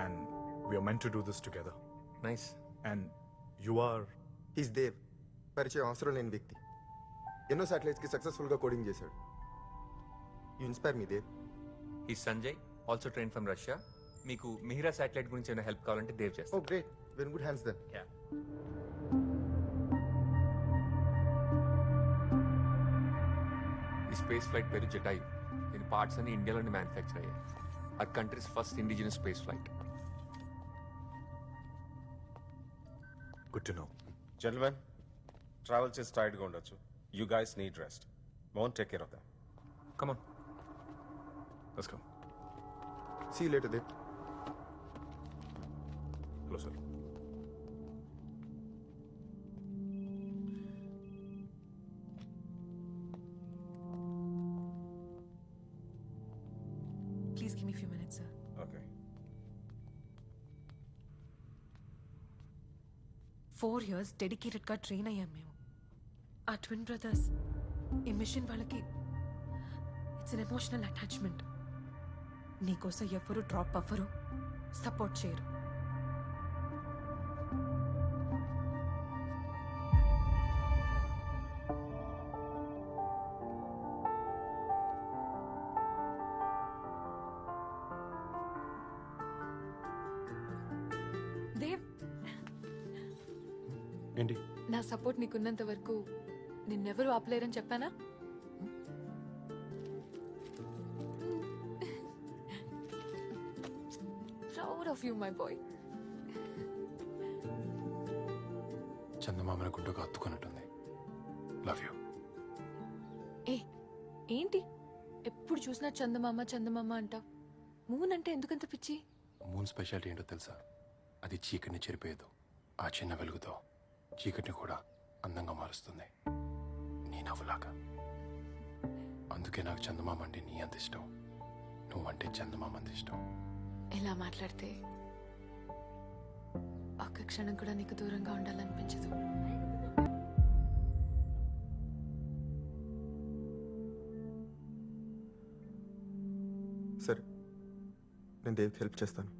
and we're meant to do this together. Nice. And you are is Dev. పరిచయం అవసరం లేని వ్యక్తి. ఎన్నో శాటిలైట్స్కి సక్సెస్ఫుల్గా కోడింగ్ చేశాడు. You inspire me Dev. ఈ Sanjay also train from Russia. మీకు మిహిరా శాటిలైట్ గురించి ఏమైనా హెల్ప్ కావాలంటే దేవ్ ఓ చేస్తాను. Great, very good hands then. ఈ స్పేస్ ఫ్లైట్ పేరు జటాయు. దీని పార్ట్స్ అన్ని ఇండియాలోనే మ్యానుఫ్యాక్చర్ అయ్యాయి. ఆ countries first indigenous space flight. Good to know. Gentlemen, travel చేసి టైర్డ్గా ఉండొచ్చు. You guys need rest. Won't take care of them. Come on. Let's go. See you later, Dev. Hello, sir. Please give me a few minutes, sir. Okay. 4 years డెడికేటెడ్గా train అయ్యాం మేము. ఆ twin brothers ఈ machine వాళ్ళకి it's an emotional attachment. నీకోసం ఎవరు drop అవ్వరు, support చేయరు. దేవ్, ఏంటి? నా సపోర్ట్ నీకున్నంత వరకు నిన్నెవరూ ఆపలేరని చెప్పానా? Proud of you my boy. చందమామని గుండెగా హత్తుకున్నట్టుంది. Love you. ఏ ఏంటి ఎప్పుడు చూసినా చందమామ చందమామ అంటావు? మూన్ అంటే ఎందుకంత పిచ్చి? మూన్ స్పెషాలిటీ ఏంటో తెలుసా? అది చీకటిని చెరిపేయదు. ఆ చిన్న వెలుగుతో చీకటిని కూడా అందంగా మారుస్తుంది, నీ నవ్వులాగా. అందుకే నాకు చందమామ అంటే నీ అంత ఇష్టం, నువ్వంటే చందమామ అంత ఇష్టం. ఇలా మాట్లాడితే ఒక్క క్షణం కూడా నీకు దూరంగా ఉండాలనిపించదు. సరే, నేను దేవ్కి హెల్ప్ చేస్తాను.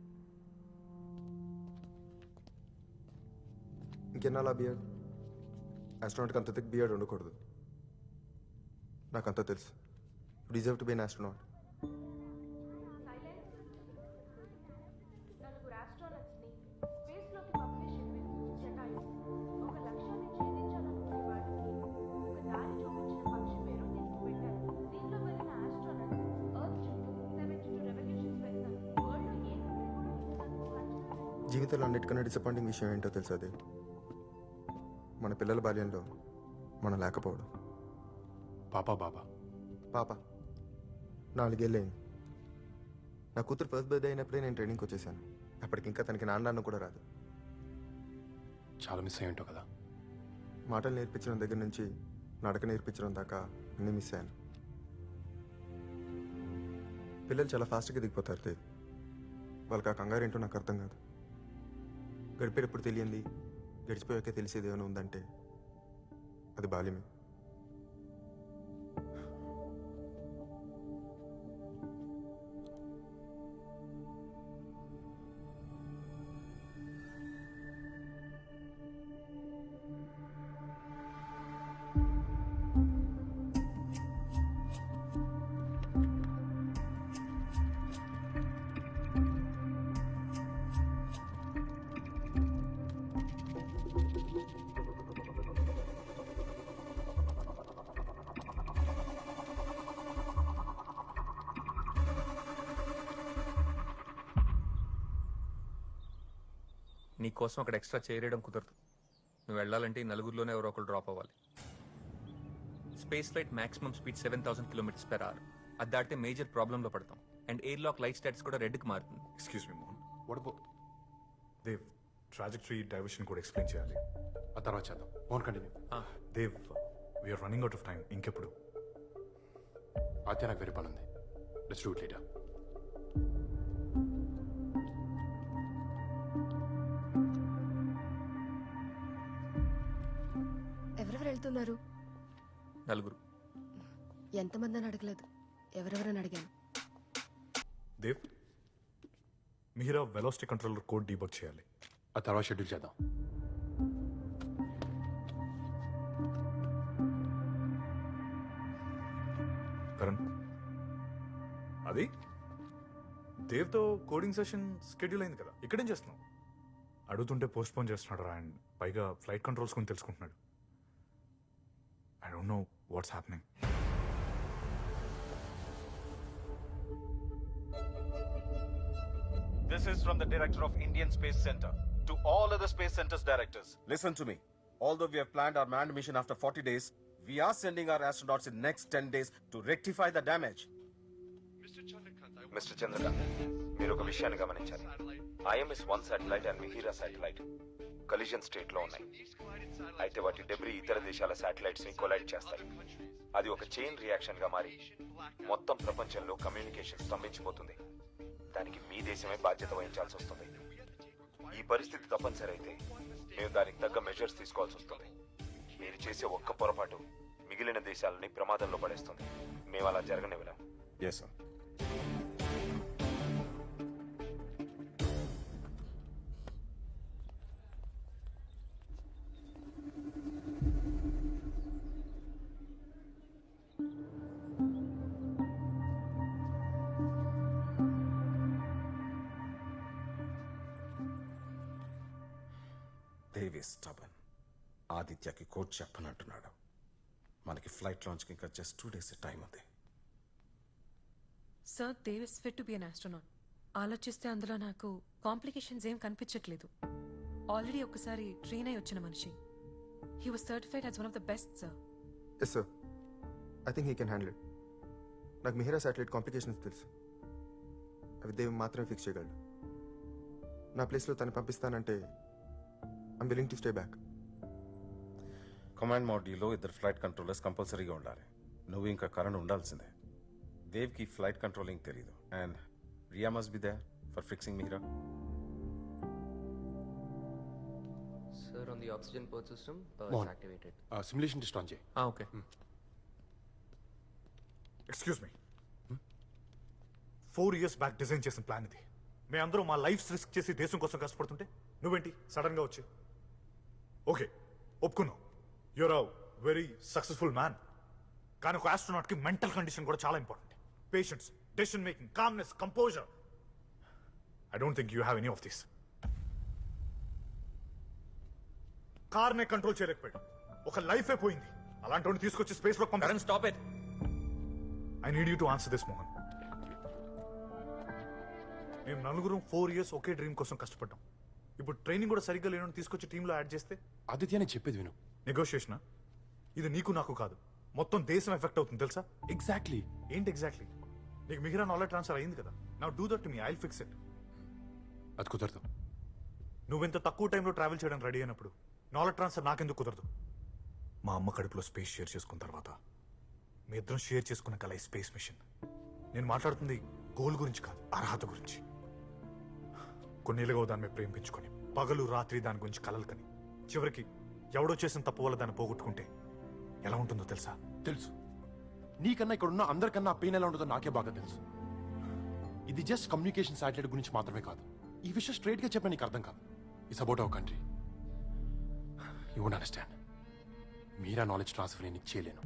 ఇంకెన్నాళ్ళ బియర్డ్? ఆస్ట్రోనాట్కి అంత థిక్ బియర్డ్ ఉండకూడదు. నాకు అంతా తెలుసు. You deserve to be an astronaut. జీవితంలో అన్నిటికన్నా డిసప్పాయింటింగ్ విషయం ఏంటో తెలుసా? అదే మన పిల్లల బాల్యంలో మనం లేకపోవడం. పాప 4 ఏళ్ళయింది. నా కూతురు ఫస్ట్ బర్త్డే అయినప్పుడే నేను ట్రైనింగ్కి వచ్చేసాను. అప్పటికి ఇంకా తనకి నాన్న కూడా రాదు. చాలా మిస్ అయ్యి ఉంటావు కదా. మాటలు నేర్పించడం దగ్గర నుంచి నడక నేర్పించడం దాకా అన్నీ మిస్ అయ్యాను. పిల్లలు చాలా ఫాస్ట్గా దిగిపోతారు లేదు. వాళ్ళకి ఆ కంగారు ఏంటో నాకు అర్థం కాదు. గడిపేటప్పుడు తెలియంది గడిచిపోయాకే తెలిసేది ఏమైనా ఉందంటే అది బాల్యమే. నీ కోసం అక్కడ ఎక్స్ట్రా చేయడం కుదరదు. నువ్వు వెళ్ళాలంటే ఈ నలుగురిలోనే ఎవరో ఒకరు డ్రాప్ అవ్వాలి. Space flight maximum speed 7000 km/h. అది దాటితే మేజర్ ప్రాబ్లంలో పడతాం. And air lock light stats కూడా రెడ్కి మారుతుంది. Excuse me Mohan, what about Dev? Trajectory diversion కూడా ఎక్స్ప్లెయిన్ చేయాలి. ఆ తర్వాత చేద్దాం. Mohan continue. Dev, we're running out of time. ఇంకెప్పుడు? అయితే నాకు వేరే పని ఉంది. Let's do it later. ఎవరెవరు వెళ్తున్నారు? 4. ఎంతమంది అని అడగలేదు, ఎవరెవరని అడిగాను. Dev, Meera velocity controller code debug చేయాలి. ఆ తర్వాత షెడ్యూల్ చేద్దాం. కరణ్, అది దేవ్తో కోడింగ్ సెషన్ షెడ్యూల్ అయింది కదా, ఇక్కడేం చేస్తున్నావు? అడుగుతుంటే పోస్ట్ పోన్ చేస్తున్నాడు రా, అండ్ పైగా ఫ్లైట్ కంట్రోల్స్ గురించి తెలుసుకుంటున్నాడు. I don't know what's happening. This is from the director of Indian Space Center. To all other space centers directors, listen to me. Although we have planned our manned mission after 40 days, we are sending our astronauts in next 10 days to rectify the damage. Mister Chandrakant, మీరు ఒక విషయాన్ని గమనించాలి. IMS-1 satellite and Mihira satellite collision state లో ఉన్నాయి. అయితే వాటి debris ఇతర దేశాల శాటిలైట్స్ ని కొలైడ్ చేస్తాయి. అది ఒక చైన్ రియాక్షన్ గా మారి మొత్తం ప్రపంచంలో కమ్యూనికేషన్ స్తంభించిపోతుంది. దానికి మీ దేశమే బాధ్యత వహించాల్సి వస్తుంది. ఈ పరిస్థితి తప్పనిసరి అయితే మేము దానికి తగ్గ మెజర్స్ తీసుకోవాల్సి వస్తుంది. మీరు చేసే ఒక్క పొరపాటు మిగిలిన దేశాలని ప్రమాదంలో పడేస్తుంది. మేము అలా జరగనివ్వలేం. Yes, sir. దేవి స్టబన్. ఆదిత్యకి కోచ్ చెప్పనంటున్నాడు. మనకి ఫ్లైట్ లాంచ్కి ఇంకా జస్ట్ 2 days టైం ఉంది. Sir, Dev is fit to be an astronaut. ఆలోచిస్తే అందులో నాకు కాంప్లికేషన్స్ ఏం కనిపించట్లేదు. ఆల్రెడీ ఒకసారి ట్రైన్ అయి వచ్చిన మనిషి. He was certified as one of the best sir. Yes sir, I think he can handle it. నాకు మిహిరా శాటిలైట్ కాంప్లికేషన్స్ తెలుసు. అవి దేవ్ మాత్రమే ఫిక్స్ చేయగలడు. నా ప్లేస్లో తను పంపిస్తానంటే I'm willing to stay back. Command మాడ్యూల్లో 2 ఫ్లైట్ కంట్రోలర్స్ కంపల్సరీగా ఉండాలి. నువ్వు ఇంకా కరణ్ ఉండాల్సిందే. దేవ్కి ఫ్లైట్ కంట్రోలింగ్ తెలీదు. And Riya must be there for fixing Mihira. Sir, on the oxygen port system Mohan. Activated. Simulation test on చేయి. Okay. Excuse me, 4 years back design చేసిన ప్లాన్ ఇది. మేమందరూ మా లైఫ్స్ రిస్క్ చేసి దేశం కోసం కష్టపడుతుంటే నువ్వేంటి సడన్ గా వచ్చి? ఓకే, ఒప్పుకున్నావు, you're a very successful man. కానీ ఒక ఆస్ట్రోనాట్ కి మెంటల్ కండిషన్ కూడా చాలా important. Patience, decision making, calmness, composure. I don't think you have any of this. కార్నే కంట్రోల్ చేయలేకపోయాడు, ఒక లైఫే పోయింది. అలాంటి తీసుకొచ్చి స్పేస్ లో పంపారు. Stop it. I need you to answer this, Mohan. మేము నలుగురం 4 years ఒకే డ్రీమ్ కోసం కష్టపడ్డాం. ఇప్పుడు ట్రైనింగ్ కూడా సరిగ్గా లేనని తీసుకొచ్చి టీంలో యాడ్ చేస్తే ఆదిత్యనే చెప్పేది విను. నెగోషియేషనా? ఇది నీకు నాకు కాదు, మొత్తం దేశం ఎఫెక్ట్ అవుతుంది తెలుసా? ఎగ్జాక్ట్లీ. ఏంటి ఎగ్జాక్ట్లీ? నీకు మిగిలిన నాలెడ్జ్ ట్రాన్స్ఫర్ అయింది కదా, now do that to me, I'll fix it. అది కుదరదు. నువ్వెంత తక్కువ టైంలో ట్రావెల్ చేయడానికి రెడీ అయినప్పుడు నాలెడ్జ్ ట్రాన్స్ఫర్ నాకెందుకు కుదరదు? మా అమ్మ కడుపులో స్పేస్ షేర్ చేసుకున్న తర్వాత మీ ఇద్దరం షేర్ చేసుకున్న కల ఈ స్పేస్ మిషన్. నేను మాట్లాడుతుంది గోల్ గురించి కాదు, అర్హత గురించి. కొన్నేళ్ళుగా దాని మీద ప్రేమించుకొని పగలు రాత్రి దాని గురించి కలలు కని చివరికి ఎవడో చేసిన తప్పు వల్ల దాన్ని పోగొట్టుకుంటే ఎలా ఉంటుందో తెలుసా? తెలుసు. నీకన్నా ఇక్కడ ఉన్న అందరికన్నా ఆ పెయిన్ ఎలా ఉంటుందో నాకే బాగా తెలుసు. ఇది జస్ట్ కమ్యూనికేషన్ శాటిలైట్ గురించి మాత్రమే కాదు. ఈ విషయం స్ట్రైట్ గా చెప్పిన నీకు అర్థం కాదు. It's about our country. You won't understand. Meera knowledge transfer నేను చేయలేను.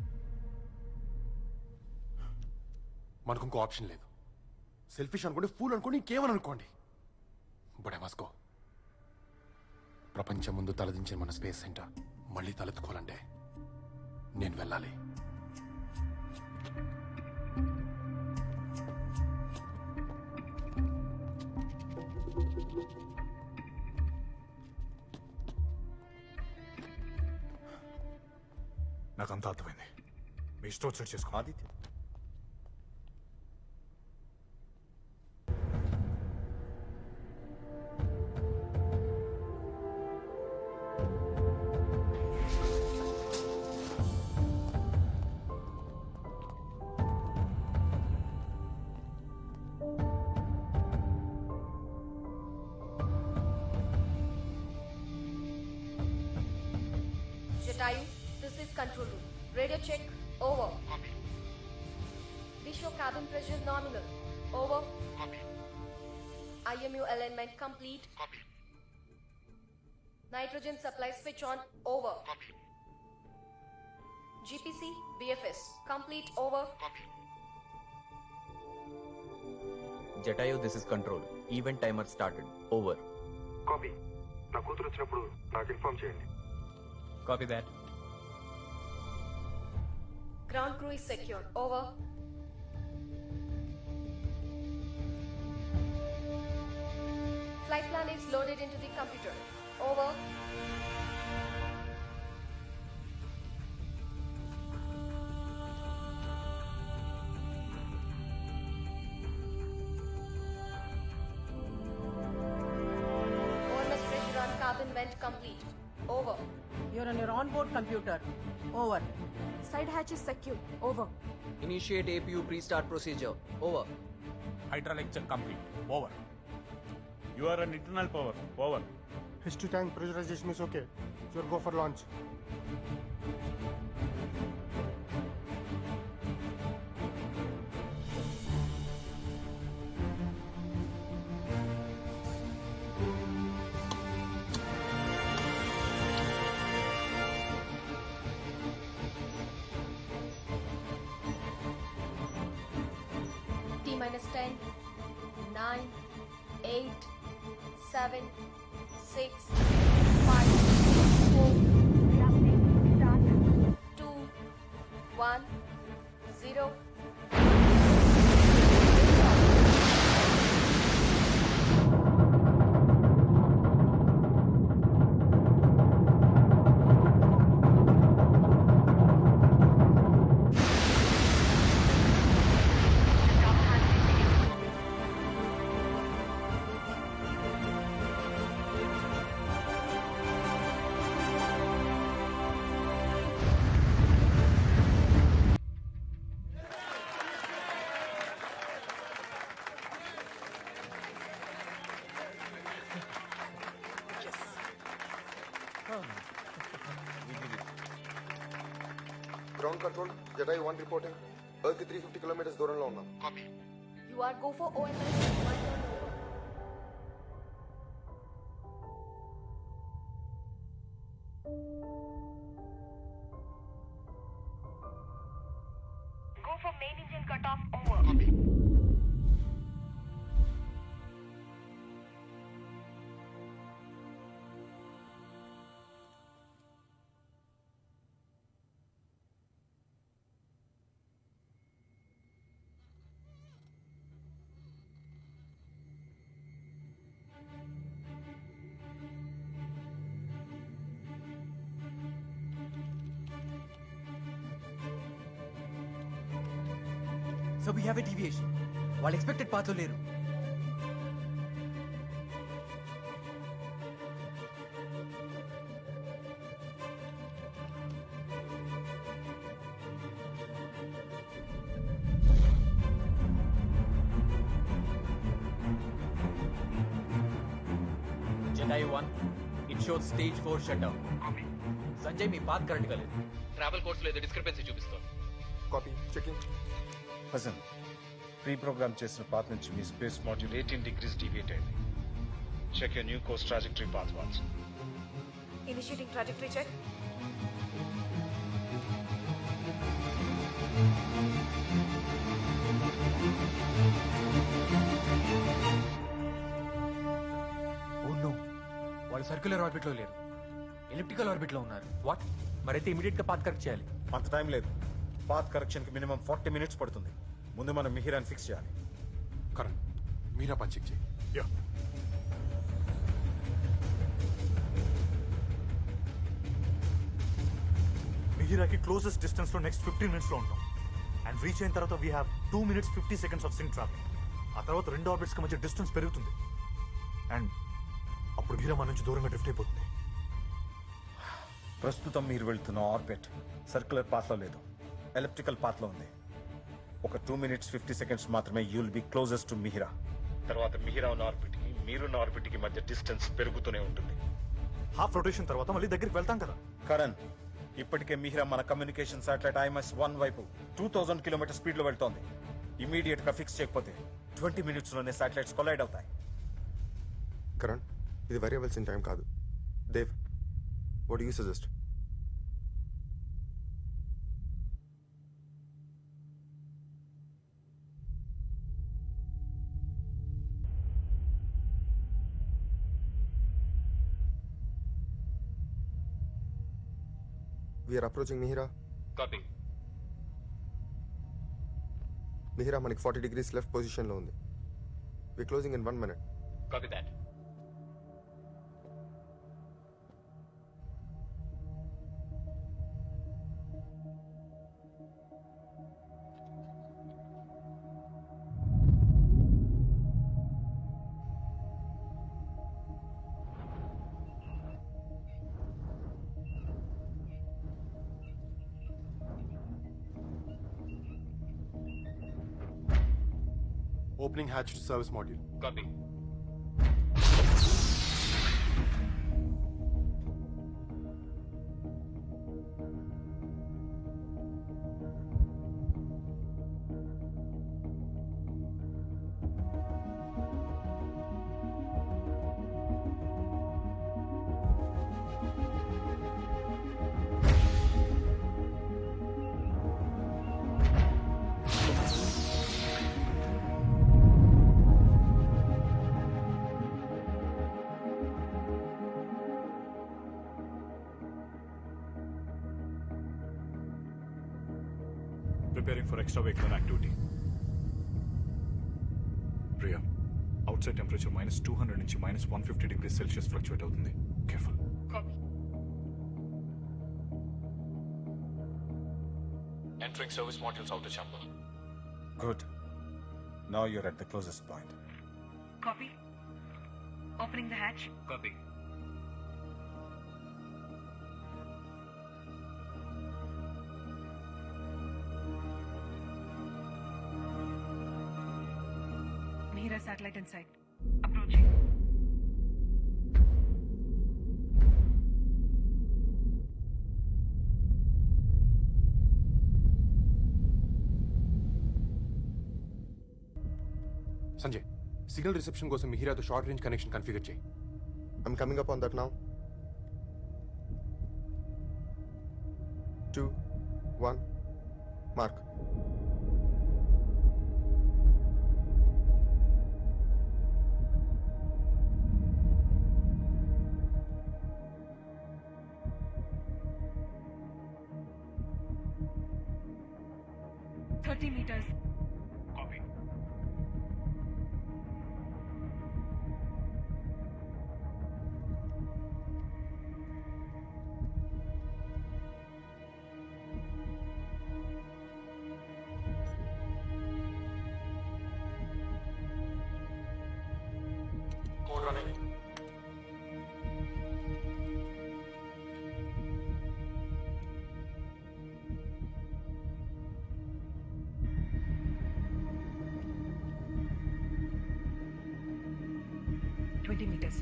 మనకు ఇంకో ఆప్షన్ లేదు. సెల్ఫిష్ అనుకోండి, ఫూల్ అనుకోండి, ఇంకేమని అనుకోండి, బట్ ఐ మస్ట్ గో. ప్రపంచం ముందు తలదించిన మన స్పేస్ సెంటర్ మళ్ళీ తలెత్తుకోవాలంటే నేను వెళ్ళాలి. నాకంతా అర్థమైంది. మీ ఇష్టం వచ్చినట్టు చేసుకో. Aditya, Jatayu, this is control room. Radio check. Over. Copy. Visual cabin pressure nominal. Over. Copy. IMU alignment complete. Copy. Nitrogen supply switch on. Over. Copy. GPC, BFS complete. Over. Copy. Jatayu this is control. Event timer started. Over. Copy. నా కూతురు వచ్చినప్పుడు నాకు inform చేయండి. Copy that. Ground crew is secured. Over. Flight plan is loaded into the computer. Over. OMS pressure on cabin vent complete. Over. You're on your onboard computer. Over. Side hatch is secure. Over. Initiate APU pre-start procedure. Over. Hydraulic check complete. Over. You are on internal power. Over. History tank pressurization is okay. You'll go for launch. T minus 10, 9, 8, 7, 6, 5, 4, 2, 1, 0. Ground control Jatayu 1 reporting. Earth 350 kilometres దూరంలో ఉన్నాం. Copy. You are go for OMS. One turn over. Go for main engine cutoff. Over. Copy. So we have a deviation. వాళ్ళు expected పాత్లో లేరు. Jatayu 1, it shows stage 4 shut down. Sanjay మీ path కరెక్ట్గా లేదు. Travel course లో ఏదో డిస్క్రిపెన్సీ చూపిస్తాం. Copy. Checking. Hasan, pre programme చేసిన పాత్ నుంచి మీ స్పేస్ మాడ్యూల్ 18 degrees deviate అయింది. Check your new course trajectory path once. Initiating trajectory check. Oh no, వాళ్ళు సర్క్యులర్ ఆర్బిట్ లో లేరు, ఎలిప్టికల్ ఆర్బిట్ లో ఉన్నారు. వాట్? మరైతే ఇమీడియట్ గా పాత్ కరెక్ట్ చేయాలి. అంత టైం లేదు. పాత్ కరెక్షన్ కి మినిమం 40 minutes పడుతుంది. ముందు మనం మిహిరాన్ ఫిక్స్ చేయాలి. కరెక్ట్. మీరా పని చెక్ చేయి. యా. మిహిరాకి క్లోజెస్ట్ డిస్టెన్స్ లో నెక్స్ట్ 15 minutes లో ఉంటాం. అండ్ రీచ్ అయిన తర్వాత we have 2 minutes 50 seconds of sync travelling. ఆ తర్వాత రెండు ఆర్బిట్స్ కి మధ్య డిస్టెన్స్ పెరుగుతుంది. అండ్ అప్పుడు మిహిరా మన నుంచి దూరంగా డ్రిఫ్ట్ అయిపోతుంది. ప్రస్తుతం మీరు వెళ్తున్న ఆర్బిట్ సర్క్యులర్ పాత్ లో లేదు, ఎలిప్టికల్ పాత్ లో ఉంది. ఒక 2 minutes 50 seconds మాత్రమే you will be closest to Mihira. తర్వాత మిహిరా ఉన్న ఆర్బిట్ కి మీరున్న ఆర్బిట్ కి మధ్య డిస్టెన్స్ పెరుగుతూనే ఉంటుంది. హాఫ్ రొటేషన్ తర్వాత మళ్ళీ దగ్గరికి వెళ్తాం కదా. కరణ్, ఇప్పటికే మిహిరా మన కమ్యూనికేషన్ శాటిలైట్ IMS-1 వైపు 2000 కిలోమీటర్ స్పీడ్ లో వెళ్తోంది. ఇమీడియట్ గా ఫిక్స్ చేయకపోతే 20 minutes లోనే శాటిలైట్స్ కొలైడ్ అవుతాయి. కరణ్, ఇది వరి అవ్వాల్సిన టైం కాదు. Dev, what you suggest? We're approaching Mihira. Copy. Mihira మనకి 40 degrees లెఫ్ట్ పొజిషన్లో ఉంది. We closing in 1 minute. Copy that. Opening hatch to service module. Copy. Preparing for extravehicular activity. Priya, outside temperature -200 నుంచి -150 degrees Celsius fluctuate అవుతుంది. Careful. Copy. Entering service modules outer chamber. Good. Now you're at the closest point. Copy. Opening the hatch. Copy. Mihira satellite in sight. Approaching. Sanjay, signal reception కోసం మిహిరాతో short range connection configure చేయి. I'm coming up on that now. 2, 1, mark. meters. Copy. Code running. Meters.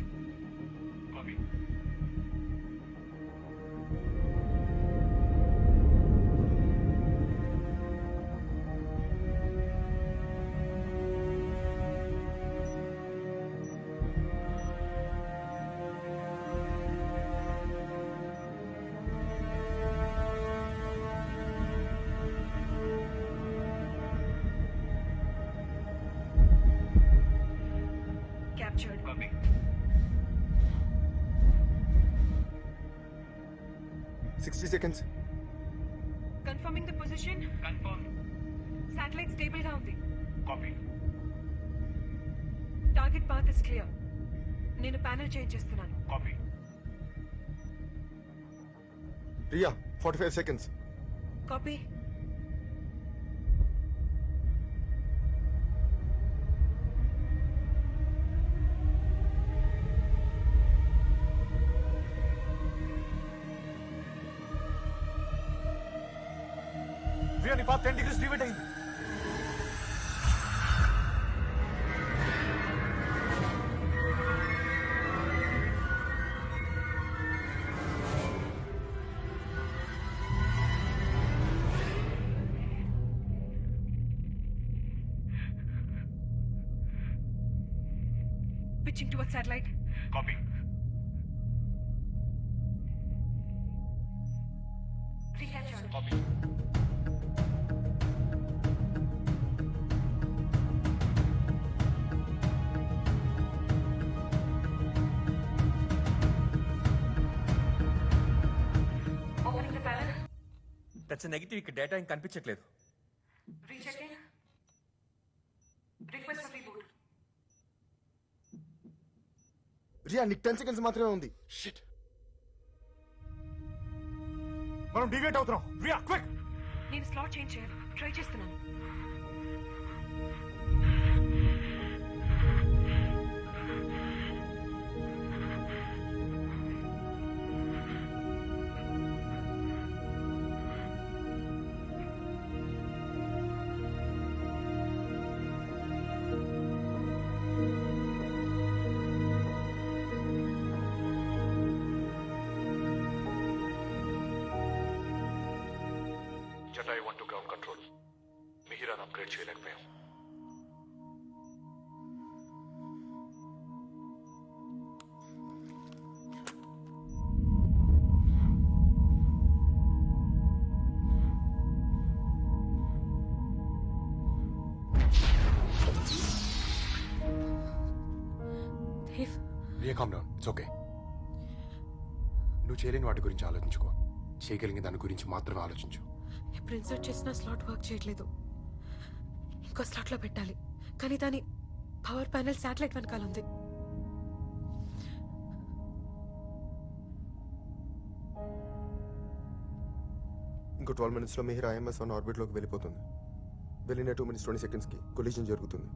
Copy. Captured. Copy. seconds. Confirming the position. Confirm. Satellite stable గా ఉంది. Copy. Target path is clear. నేను panel change చేస్తున్నాను. Copy. Priya, 45 seconds. Copy. Priya, నీ path 10 degrees deviate అయింది. Pitching towards satellite. Copy. Recaptured. Copy. Opening the panel. That's negative. ఇక్కడ data ఇంకా కనిపించట్లేదు. రియా నీకు 10 seconds మాత్రమే ఉంది. షిట్, మనం డివేట్ అవుతున్నాం. రియా క్విక్. నేను స్లాట్ చేంజ్ చేయాలి, ట్రై చేస్తున్నాను. Jatayu 1 to ground control. మిహిరాన్ అప్గ్రేడ్ చేయలేకపోయాం. Riya calm down, it's okay. నువ్వు చేయలేని వాటి గురించి ఆలోచించుకో, చేయగలిగిన దాని గురించి మాత్రమే ఆలోచించు. ఇప్పుడు ఇన్సర్ట్ చేసిన స్లాట్ వర్క్ చేయట్లేదు. ఇంకో స్లాట్ లో పెట్టాలి, కానీ దాని పవర్ ప్యానెల్ శాటిలైట్ వెనకాల ఉంది. ఇంకో 12 minutes లో మిహిర్ IMS-1 ఆర్బిట్ లోకి వెళ్ళిపోతుంది. వెళ్ళిన 2 minutes 20 seconds కి కొలిజన్ జరుగుతుంది.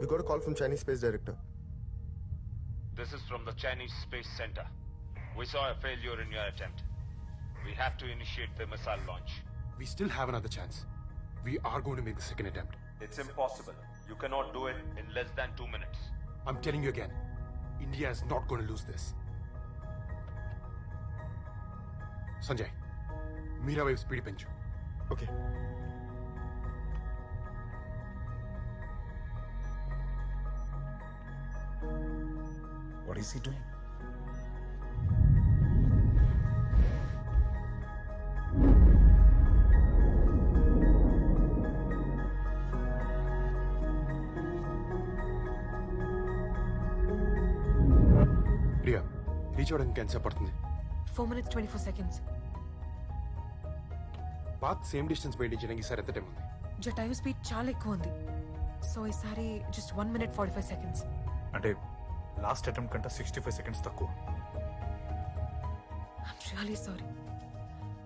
We got a call from Chinese space director. This is from the Chinese Space Center. We saw a failure in your attempt. We have to initiate the missile launch. We still have another chance. We are going to make the second attempt. It's impossible. You cannot do it in less than 2 minutes. I'm telling you again, India is not going to lose this. Sanjay, Meera wave speed penchu. Okay. What is he doing? Riya, reach అవడానికి ఎంత సేపు పడుతుంది? 4 minutes 24 seconds. Path same distance maintain చేయడానికి ఈసారి ఎంత time ఉంది? Jatayu speed చాలా ఎక్కువ ఉంది, సో ఈసారి జస్ట్ 1 minute 45 seconds. అంటే లాస్ట్ అటెంప్ట్ కంటే 65 seconds తక్కువ. I'm really sorry.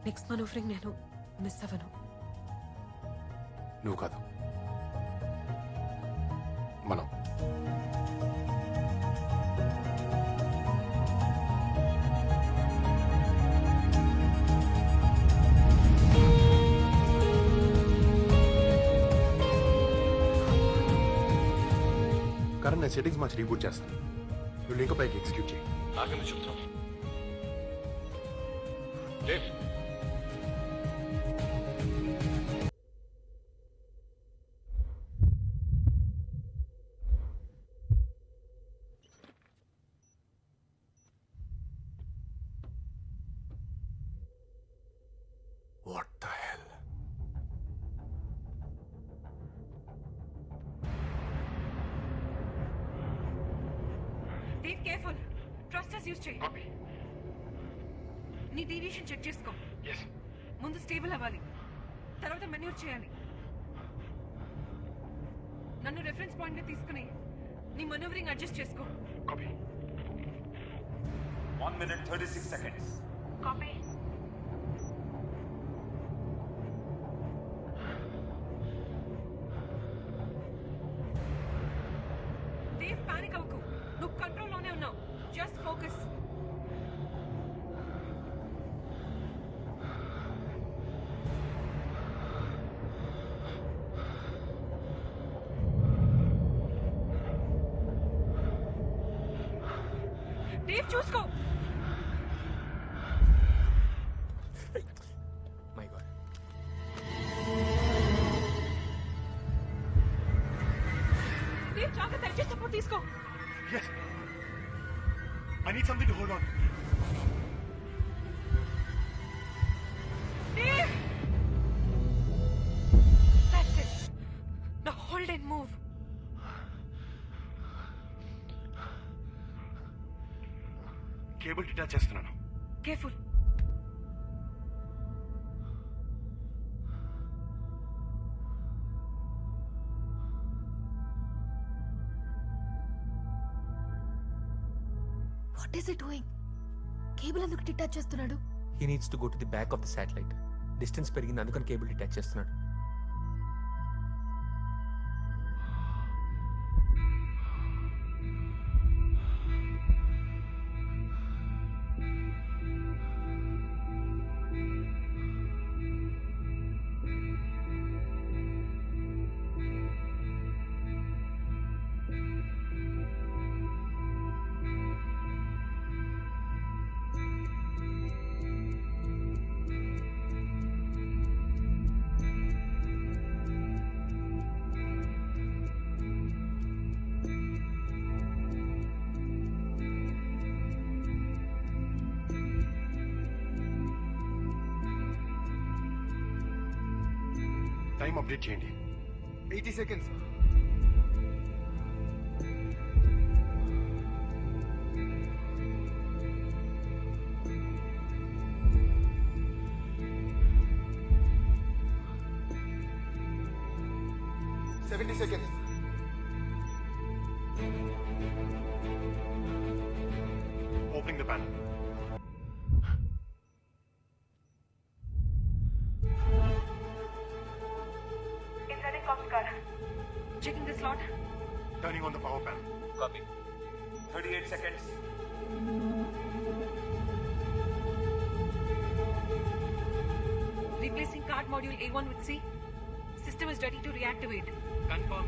నెక్స్ట్ మనూవరింగ్ నేను మిస్ అవ్వను. నువ్వు కాదు, మనం. కరణ్, నేను సెట్టింగ్స్ మార్చి రీబూట్ చేస్తాను. నువ్వు లింక్ పైకి ఎగ్జిక్యూట్ చేయి. నాకెందుకు చెప్తావు? Dave, what the hell? Dave, careful. Thrusters use చేయి. నీ డీవియేషన్ చెక్ చేసుకో. ముందు స్టేబుల్ అవ్వాలి, తర్వాత మెన్యూర్ చేయాలి. నన్ను రెఫరెన్స్ పాయింట్ గా తీసుకుని నీ మనూవరింగ్ అడ్జస్ట్ చేసుకో. 1 minute 36 seconds. Copy. Dev, panic అవ్వకు. నువ్వు కంట్రోల్లోనే ఉన్నావు. Just focus. దేవ్, చూసుకో. My god. దేవ్, జాగ్రత్త. అడ్జస్ట్ సపోర్ట్ తీసుకో. Yes. I need something to hold on. Dave! That's it. Now hold and move. Cable detach చేస్తున్నాను. Careful. What is it doing? Cable ఎందుకు detach చేస్తున్నాడు? He needs to go to the back of the satellite. Distance పెరిగింది, అందుకని cable detach చేస్తున్నాడు. Time update చేయండి. 80 seconds. Seconds. Opening the panel. Inserting comms card. Checking the slot. Turning on the power panel. Copy. 38 seconds. Replacing card module A1 with C. System is ready to reactivate. Confirm.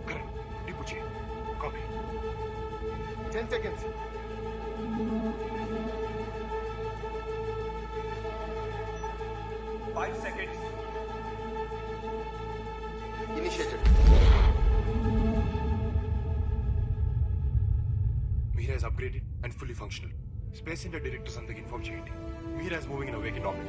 Karan, reboot చేయి. Copy. 10 seconds. Initiated. Mihra is upgraded and fully functional. Space Center directors అందరికి inform చేయండి. Mihra is moving in a vacant orbit.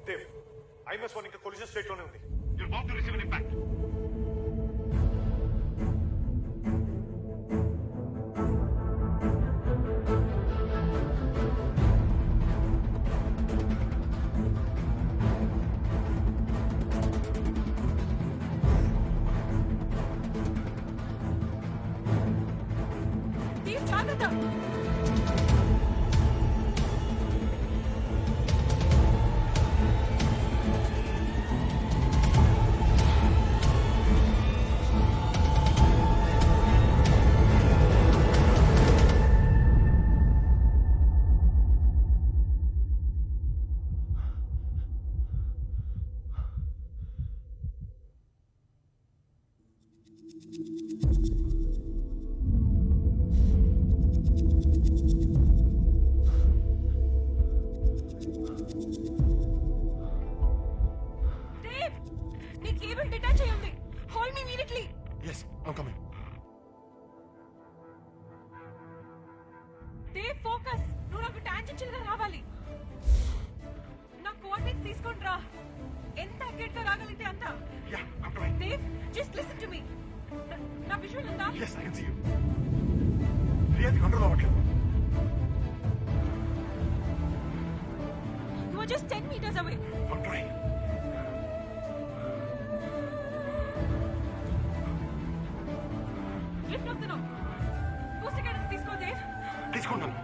Dev, IMS-1 ఇంకా collision state లోనే ఉంది. You're about to receive an impact. Dev, జాగ్రత్త. Dev, నీ cable detach అయి ఉంది. Hold me immediately. Yes, I'm coming. Dev, focus. నువ్వు నాకు టాంజెన్షియల్ గా రావాలి. నా కోఆర్డినేట్స్ తీసుకొని రా. ఎంత అక్యురేట్ గా రాగలిగితే అంత. Yeah, I'm trying. Dev, just listen to me. నా విజువల్ ఉందా? Yes, I can see you. రియల్గా కంట్రోల్ అవ్వట్లేదు. You are just 10 meters away. I'm trying. Lift అవుతున్నావు. Booster guidance తీసుకో, Dev. తీసుకుంటాను.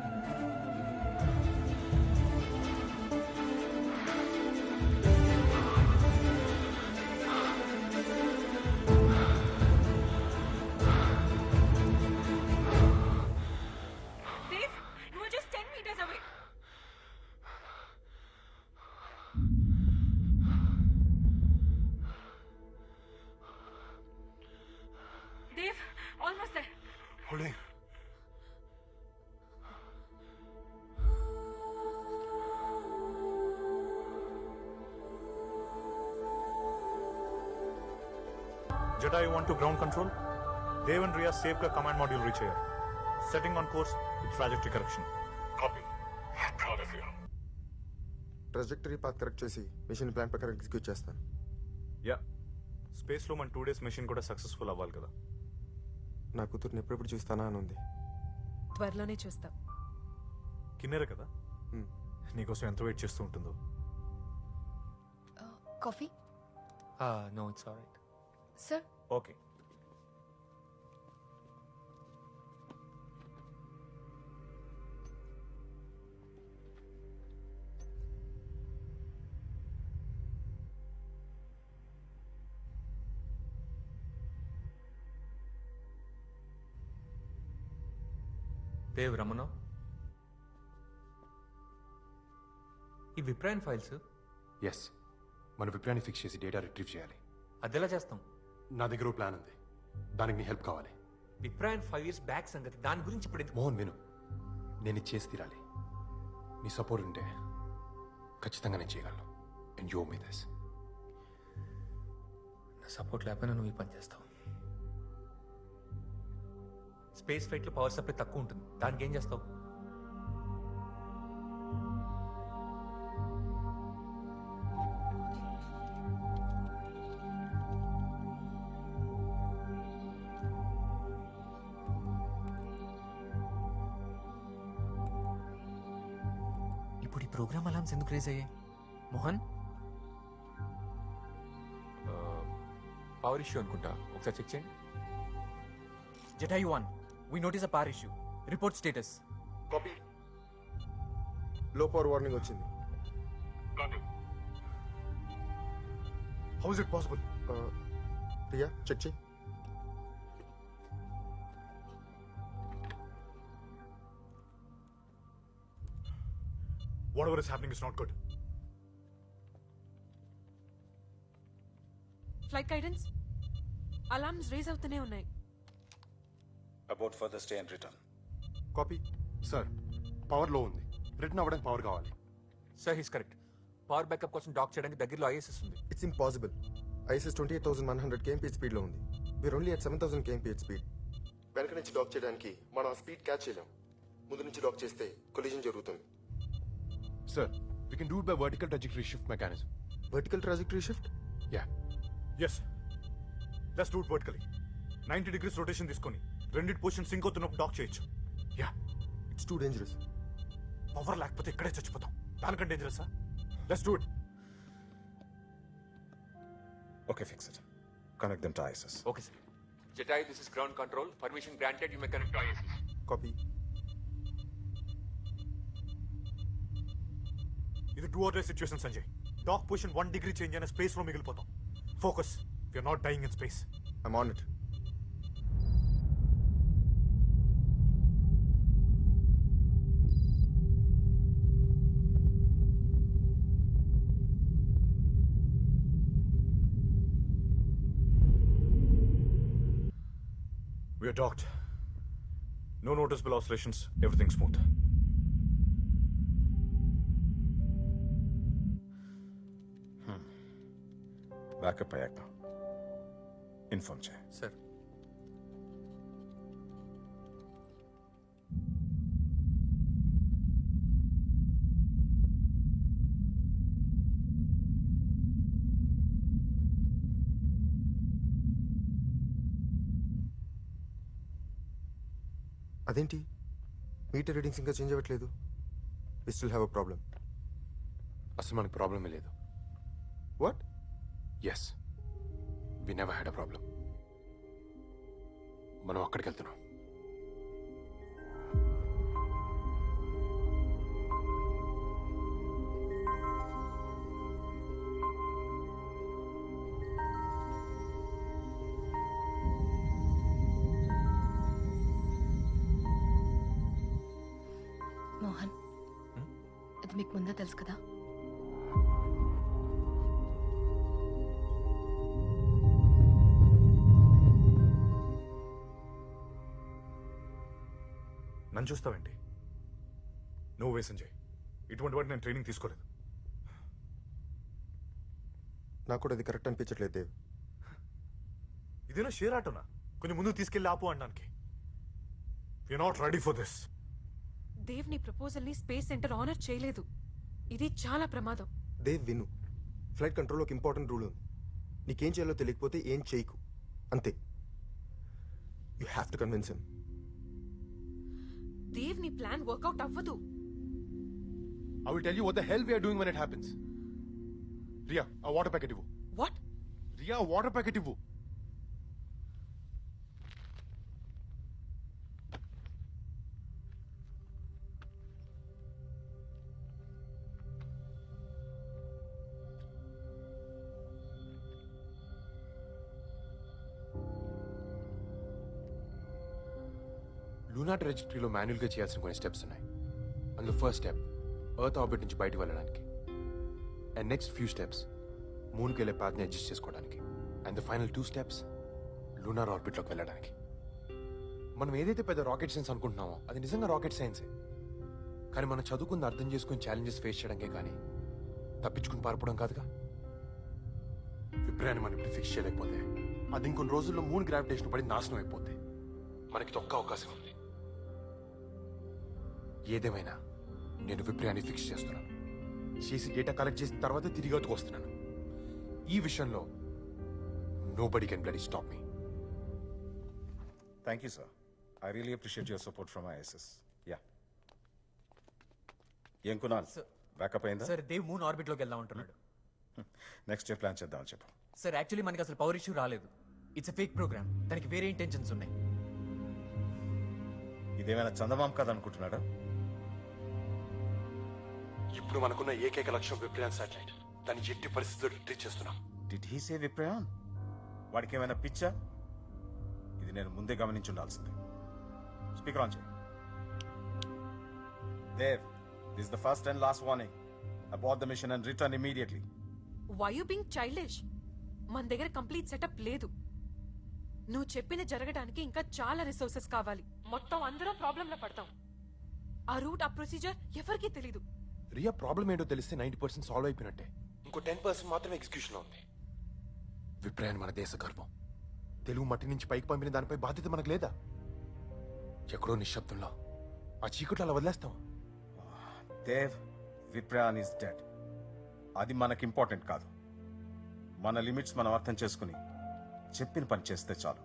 Dev, you are just 10 meters away. Dev, almost there. Holding. Jedi 1 to ground control. Dev and Ria safe గా command module reach అయ్యారు. Setting on course with trajectory correction. Copy. Trajectory path correct చేసి mission plan ప్రకారం execute చేస్తాను. Yeah, స్పేస్లో మన 2 days machine కూడా successful అవ్వాలి కదా. నా కూతుర్ని ఎప్పుడెప్పుడు చూస్తానా అని ఉంది. త్వరలోనే చూస్తాం. కిన్నెర కదా, నీకోసం ఎంత వెయిట్ చేస్తూ ఉంటుందో. Copy no it's alright. Sir. Okay. Dev Ramana, ఈ విప్రాన్ ఫైల్స్. ఎస్, మన విప్రాన్ని ఫిక్స్ చేసి డేటా రిట్రీవ్ చేయాలి. అదెలా చేస్తాం? నా దగ్గర ప్లాన్ ఉంది, దానికి నీ హెల్ప్ కావాలి. విప్రాన్ 5 years బ్యాక్ సంగతి, దాని గురించి ఇప్పుడు ఎందుకు? మోహన్ విను, నేను ఇది చేసి తీరాలి. నీ సపోర్ట్ ఉంటే ఖచ్చితంగా నేను చేయగలను. And you me this. నా సపోర్ట్ లేకపోయినా నువ్వు ఈ పని చేస్తావు. స్పేస్ ఫ్లైట్లో పవర్ సప్లై తక్కువ ఉంటుంది, దానికి ఏం చేస్తావు? ఇప్పుడు ఈ ప్రోగ్రామ్ అలామ్స్ ఎందుకు రేజ్ అయ్యాయి మోహన్? పవర్ ఇష్యూ అనుకుంటా, ఒకసారి చెక్ చేయండి. Jatayu 1, we notice a power issue. Report status. కాపీ. లో పవర్ వార్నింగ్ వచ్చింది. How is it possible? Priya check చేయి. Whatever is happening is not good. Flight guidance alarms raise అవుతూనే ఉన్నాయి. About further stay and return. Copy. Sir, power low ఉంది, return అవ్వడానికి power కావాలి. Sir he's correct. Power backup కోసం dock చేయడానికి దగ్గరలో ISS ఉంది. It's impossible. ఐఎస్ఎస్ 28,100 kmph స్పీడ్లో ఉంది. వీర్ ఓన్లీ అట్ 7,000 kmph స్పీడ్. వెనక నుంచి డాక్ చేయడానికి మనం ఆ స్పీడ్ క్యాచ్ చేయలేం. ముందు నుంచి డాక్ చేస్తే కొలిజన్ జరుగుతుంది. Sir, we can do it by vertical trajectory shift mechanism. Vertical trajectory shift? Yeah. Yes, let's do it vertically. 90 degrees rotation తీసుకొని రెండిటి పొజిషన్ సింక్ అవుతున్నప్పుడు డాక్ చేయొచ్చు. Yeah. It's too dangerous. Power లేకపోతే ఇక్కడే చచ్చిపోతాం, దానికంటే dangerous. Let's do it. Okay, fix it. Connect them to ISS. Okay, sir. Jatayu, this is ground control. Permission granted. You may connect to ISS. Copy. ఇది 2 or 3 situation Sanjay. Dock position 1 degree change అయిన space లో మిగిలిపోతాం. Focus. We are not dying in space. I'm on it. We are docked. No noticeable oscillations. Everything smooth. Backup అయ్యాక inform చేయి. Sir. అదేంటి meter readings ఇంకా change అవ్వట్లేదు? We still have a problem. అసలు మనకు ప్రాబ్లమే లేదు. What? Yes, we never had a problem. మనం అక్కడికి వెళ్తున్నాం. మోహన్, ఇది మీకు ముందే తెలుసు కదా? నన్ను చూస్తావేంటి? నువ్వే సంజయ్, ఇటువంటి వాటి నేను ట్రైనింగ్ తీసుకోలేదు. నాకు కూడా అది కరెక్ట్ అనిపించట్లేదు దేవ్. ఇదేనా షేర్ ఆటోనా కొంచెం ముందుకు తీసుకెళ్ళి ఆపు అనడానికి? We are not ready for this. Dev నీ ప్రపోజల్ ని స్పేస్ సెంటర్ ఆనర్ చేయలేదు. ఇది చాలా ప్రమాదం. దేవ్ విను, ఫ్లైట్ కంట్రోల్లో ఒక ఇంపార్టెంట్ రూల్ ఉంది. నీకేం చేయాలో తెలియకపోతే ఏం చేయకు, అంతే. You have to convince him. Dev నీ ప్లాన్ వర్కౌట్ అవ్వదు. I will tell you what the hell we are doing when it happens. Ria, a water packet ivu. What? Ria, a water packet ivu. Lunar ట్రాజెక్టరీలో మాన్యువల్గా చేయాల్సిన కొన్ని steps ఉన్నాయి. అందులో first step earth orbit నుంచి బయటకు వెళ్ళడానికి, అండ్ నెక్స్ట్ ఫ్యూ స్టెప్స్ మూన్కి వెళ్ళే పాత్ని అడ్జస్ట్ చేసుకోవడానికి, and the final 2 steps lunar ఆర్బిట్లోకి వెళ్ళడానికి. మనం ఏదైతే పెద్ద రాకెట్ సైన్స్ అనుకుంటున్నామో అది నిజంగా రాకెట్ సైన్సే. కానీ మనం చదువుకుంది అర్థం చేసుకుని ఛాలెంజెస్ ఫేస్ చేయడానికే కానీ తప్పించుకుని పారిపోవడం కాదుగా. విప్రయాన్ని మనం ఇప్పుడు ఫిక్స్ చేయలేకపోతే అది ఇంకొన్ని రోజుల్లో మూన్ గ్రావిటేషన్ పడి నాశనం అయిపోతే మనకి ఒక్క అవకాశం ఉంది. ఏదేమైనా నేను విప్రయాన్ని ఫిక్స్ చేస్తున్నాను. చేసి డేటా కలెక్ట్ చేసిన తర్వాత తిరిగి అవుతూ వస్తున్నాను. ఈ విషయంలో nobody can bloody stop me. Thank you, sir. I really appreciate your support from ISS. Yeah. ఏం కునాల్ బ్యాకప్ అయిందా? సార్ దేవ్ మూన్ ఆర్బిట్ లోకి వెళ్దాం అంటున్నాడు. నెక్స్ట్ డే ప్లాన్ చేద్దామని చెప్పు. సార్ యాక్చువల్లీ మనకి అసలు పవర్ ఇష్యూ రాలేదు. It's a fake program. దానికి వేరే ఇంటెన్షన్స్ ఉన్నాయి. ఇదేమైనా చందమామ కథ అనుకుంటున్నాడా? ఇప్పుడు మనకున్న ఏకైక లక్ష్యం విప్రయాన్ శాటిలైట్. దాన్ని ఎట్టి పరిస్థితుల్లో రిట్రీట్ చేస్తున్నాం. Did he say విప్రయాన్? వాడికి ఏమైనా పిచ్చా? ఇది నేను ముందే గమనించి ఉండాల్సింది. స్పీకర్ ఆన్ చేయి. Dev, this the first and last warning. Abort the mission and return immediately. Why you being childish? మన దగ్గర కంప్లీట్ సెటప్ లేదు. నువ్వు చెప్పిన జరగడానికి ఇంకా చాలా రిసోర్సెస్ కావాలి. మొత్తం అందరం ప్రాబ్లం లో పడతాం. ఆ రూట్, ఆ ప్రొసీజర్ ఎవరికీ తెలీదు. రియా ప్రాబ్లం ఏంటో తెలిస్తే 90% సాల్వ్ అయిపోయినట్టే. ఇంకో 10% మాత్రమే ఎగ్జిక్యూషన్ ఉంది. విప్రయాన్ మన దేశ గర్వం. తెలుగు మట్టి నుంచి పైకి పంపిన దానిపై బాధ్యత మనకు లేదా? ఎక్కడో నిశ్శబ్దంలో ఆ చీకట్లు అలా వదిలేస్తాం. Dev, విప్రయాన్ is dead. అది మనకి ఇంపార్టెంట్ కాదు. మన లిమిట్స్ మనం అర్థం చేసుకుని చెప్పిన పని చేస్తే చాలు.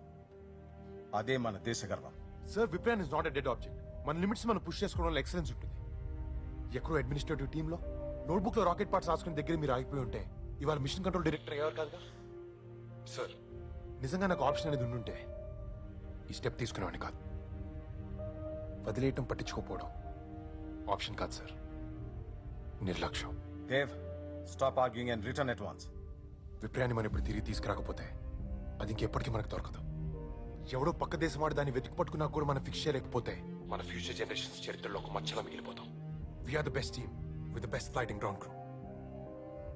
అదే మన దేశ గర్వం. Sir, విప్రయాన్ is not a dead object. మన లిమిట్స్ మనం పుష్ చేసుకోవడంలో ఎక్సలెన్స్ ఉంటుంది. ఎక్కడో అడ్మినిస్ట్రేటివ్ టీంలో నోట్బుక్ లో రాకెట్ పార్ట్స్ రాసుకునే దగ్గర మీరు ఆగిపోయి ఉంటే ఇవాళ మిషన్ కంట్రోల్ డైరెక్టర్ అయ్యారు కాదుగా. సార్, నిజంగా నాకు ఆప్షన్ అనేది ఉండుంటే ఈ స్టెప్ తీసుకునేవాడిని కాదు. వదిలేయటం, పట్టించుకోపోవడం ఆప్షన్ కాదు సార్, నిర్లక్ష్యం. Dev, stop arguing and return at once. విప్రయాన్ని మనం ఇప్పుడు తిరిగి తీసుకురాకపోతే అది ఇంకెప్పటికీ మనకు దొరకదు. ఎవడో పక్క దేశం వాడు దాన్ని వెతికి పట్టుకున్నా కూడా మనం ఫిక్స్ చేయలేకపోతే మన ఫ్యూచర్ జనరేషన్స్ చరిత్రలో ఒక మచ్చలా మిగిలిపోతాం. We're the best team with the best flighting ground crew.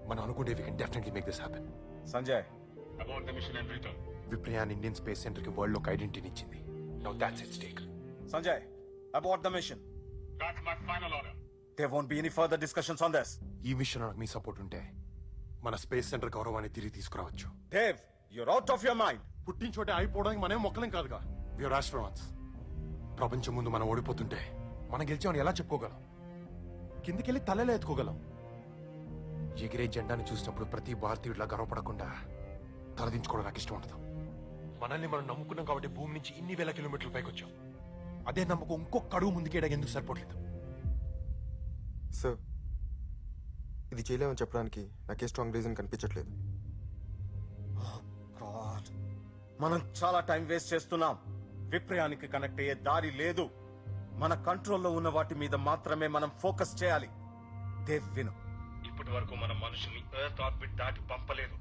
మనం అనుకుంటే we can definitely make this happen. Sanjay, about the mission and return. Viprayan Indian space center కి వరల్డ్ లో ఒక ఐడెంటిటీని ఇచ్చింది. Now that's it stake. Sanjay, about the mission. That's my final order. There won't be any further discussions on this. ఈ విషయంలో నాకు మీ support ఉంటే మన స్పేస్ సెంటర్ గౌరవాన్ని తిరిగి తీసుకురావచ్చు. Dev, you're out of your mind. పుట్టించోటే అయిపోవడానికి మనమే మొక్కలేం కాదుగా. We're astronauts. ప్రపంచం ముందు మనం ఓడిపోతుంటే మనం గెలిచామని ఎలా చెప్పుకోగలం? కిందికెళ్ళి తలెలా ఎత్తుకోగలం? ఎగిరే జెండాని చూసినప్పుడు ప్రతి భారతీయుడిలా గర్వపడకుండా తలదించుకోవడం నాకు ఇష్టం ఉండదు. మనల్ని మనం నమ్ముకున్నాం కాబట్టి భూమి నుంచి ఇన్ని వేల కిలోమీటర్ల పైకి వచ్చాం. అదే నమ్మకం ఇంకొక అడుగు ముందుకేయడానికి ఎందుకు సరిపోవట్లేదు? సార్, ఇది చేయలేమని చెప్పడానికి నాకే స్ట్రాంగ్ రీజన్ కనిపించట్లేదు. God, మనం చాలా టైం వేస్ట్ చేస్తున్నాం. విప్రయానికి కనెక్ట్ అయ్యే దారి లేదు. మన కంట్రోల్లో ఉన్న వాటి మీద మాత్రమే మనం ఫోకస్ చేయాలి. దేవ్, విను. ఇప్పటి వరకు మన మనుషుల్ని ఎర్త్ ఆర్బిట్ దాటి పంపలేదు.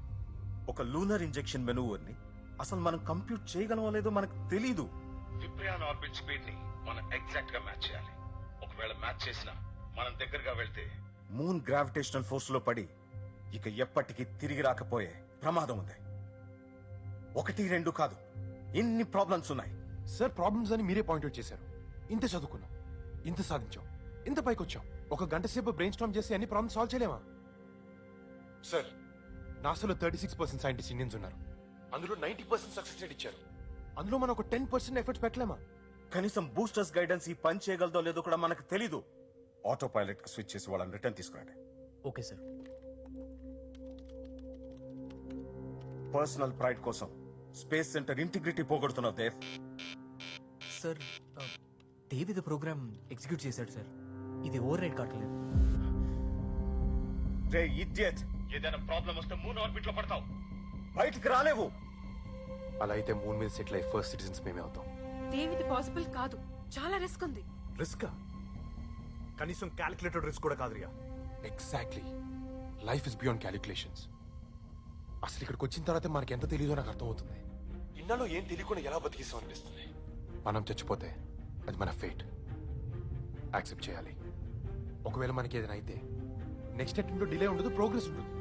ఒక లూనర్ ఇంజెక్షన్ మెనూవర్ని అసలు మనం కంప్యూట్ చేయగలమో లేదో మనకు తెలీదు. విప్రయాన్ ఆర్బిట్ స్పీడ్ ని మనం ఎగ్జాక్ట్ గా మ్యాచ్ చేయాలి. ఒకవేళ మ్యాచ్ చేసినా మనం దగ్గరగా వెళ్తే మూన్ గ్రావిటేషనల్ ఫోర్స్ లో పడి ఇక ఎప్పటికీ తిరిగి రాకపోయే ప్రమాదం ఉంది. 1, 2 కాదు, ఎన్ని ప్రాబ్లమ్స్ ఉన్నాయి. సార్, ప్రాబ్లమ్స్ అని మీరే పాయింట్అవుట్ చేశారు. ఇంత చదువుకున్నాం, ఇంత సాధించాం, ఇంత పైకి వచ్చాం. 1 గంట సేపు బ్రెయిన్ స్టార్మ్ చేసి అన్ని ప్రాబ్లమ్స్ సాల్వ్ చేయలేమా? సార్, నాసాలో 36% సైంటిస్ట్ ఇండియన్స్ ఉన్నారు. అందులో 90% సక్సెస్ రేట్ ఇచ్చారు. అందులో మనం ఒక 10% ఎఫర్ట్స్ పెట్టలేమా? కనీసం బూస్టర్స్ గైడెన్స్ ఈ పని చేయగలదో లేదో కూడా మనకు తెలీదు. ఆటో పైలట్ కి స్విచ్ చేసి వాళ్ళని రిటర్న్ తీసుకురండి. Okay sir. పర్సనల్ ప్రైడ్ కోసం స్పేస్ సెంటర్ ఇంటిగ్రిటీ పోగొడుతున్నావు దేవ్. సార్ దేవ్ ఇది ప్రోగ్రామ్ ఎగ్జిక్యూట్ చేశాడు సార్. ఇది ఓవర్ రైడ్ కావట్లేదు. రే ఇడియట్, ఏదైనా ప్రాబ్లం వస్తే మూన్ ఆర్బిట్ లో పడతావు, బయటికి రాలేవు. అలా అయితే మూన్ మీద సెటిల్ అయ్యి ఫస్ట్ సిటిజన్స్ మేమే అవుతాం. దేవిది పాసిబుల్ కాదు, చాలా రిస్క్ ఉంది. రిస్క్ కనీసం క్యాలిక్యులేటెడ్ రిస్క్ కూడా కాదురియా. Exactly, life is beyond calculations. అసలు ఇక్కడికి వచ్చిన తర్వాత మనకి ఎంత తెలియదో నాకు అర్థమవుతుంది. ఇన్నాళ్ళు ఏం తెలియకుండా ఎలా బతికిస్తాం అనిపిస్తుంది. మనం చచ్చిపోతే అది మన ఫేట్, యాక్సెప్ట్ చేయాలి. ఒకవేళ మనకి ఏదైనా అయితే నెక్స్ట్ అటెంప్ట్లో డిలే ఉండదు, ప్రోగ్రెస్ ఉంటుంది.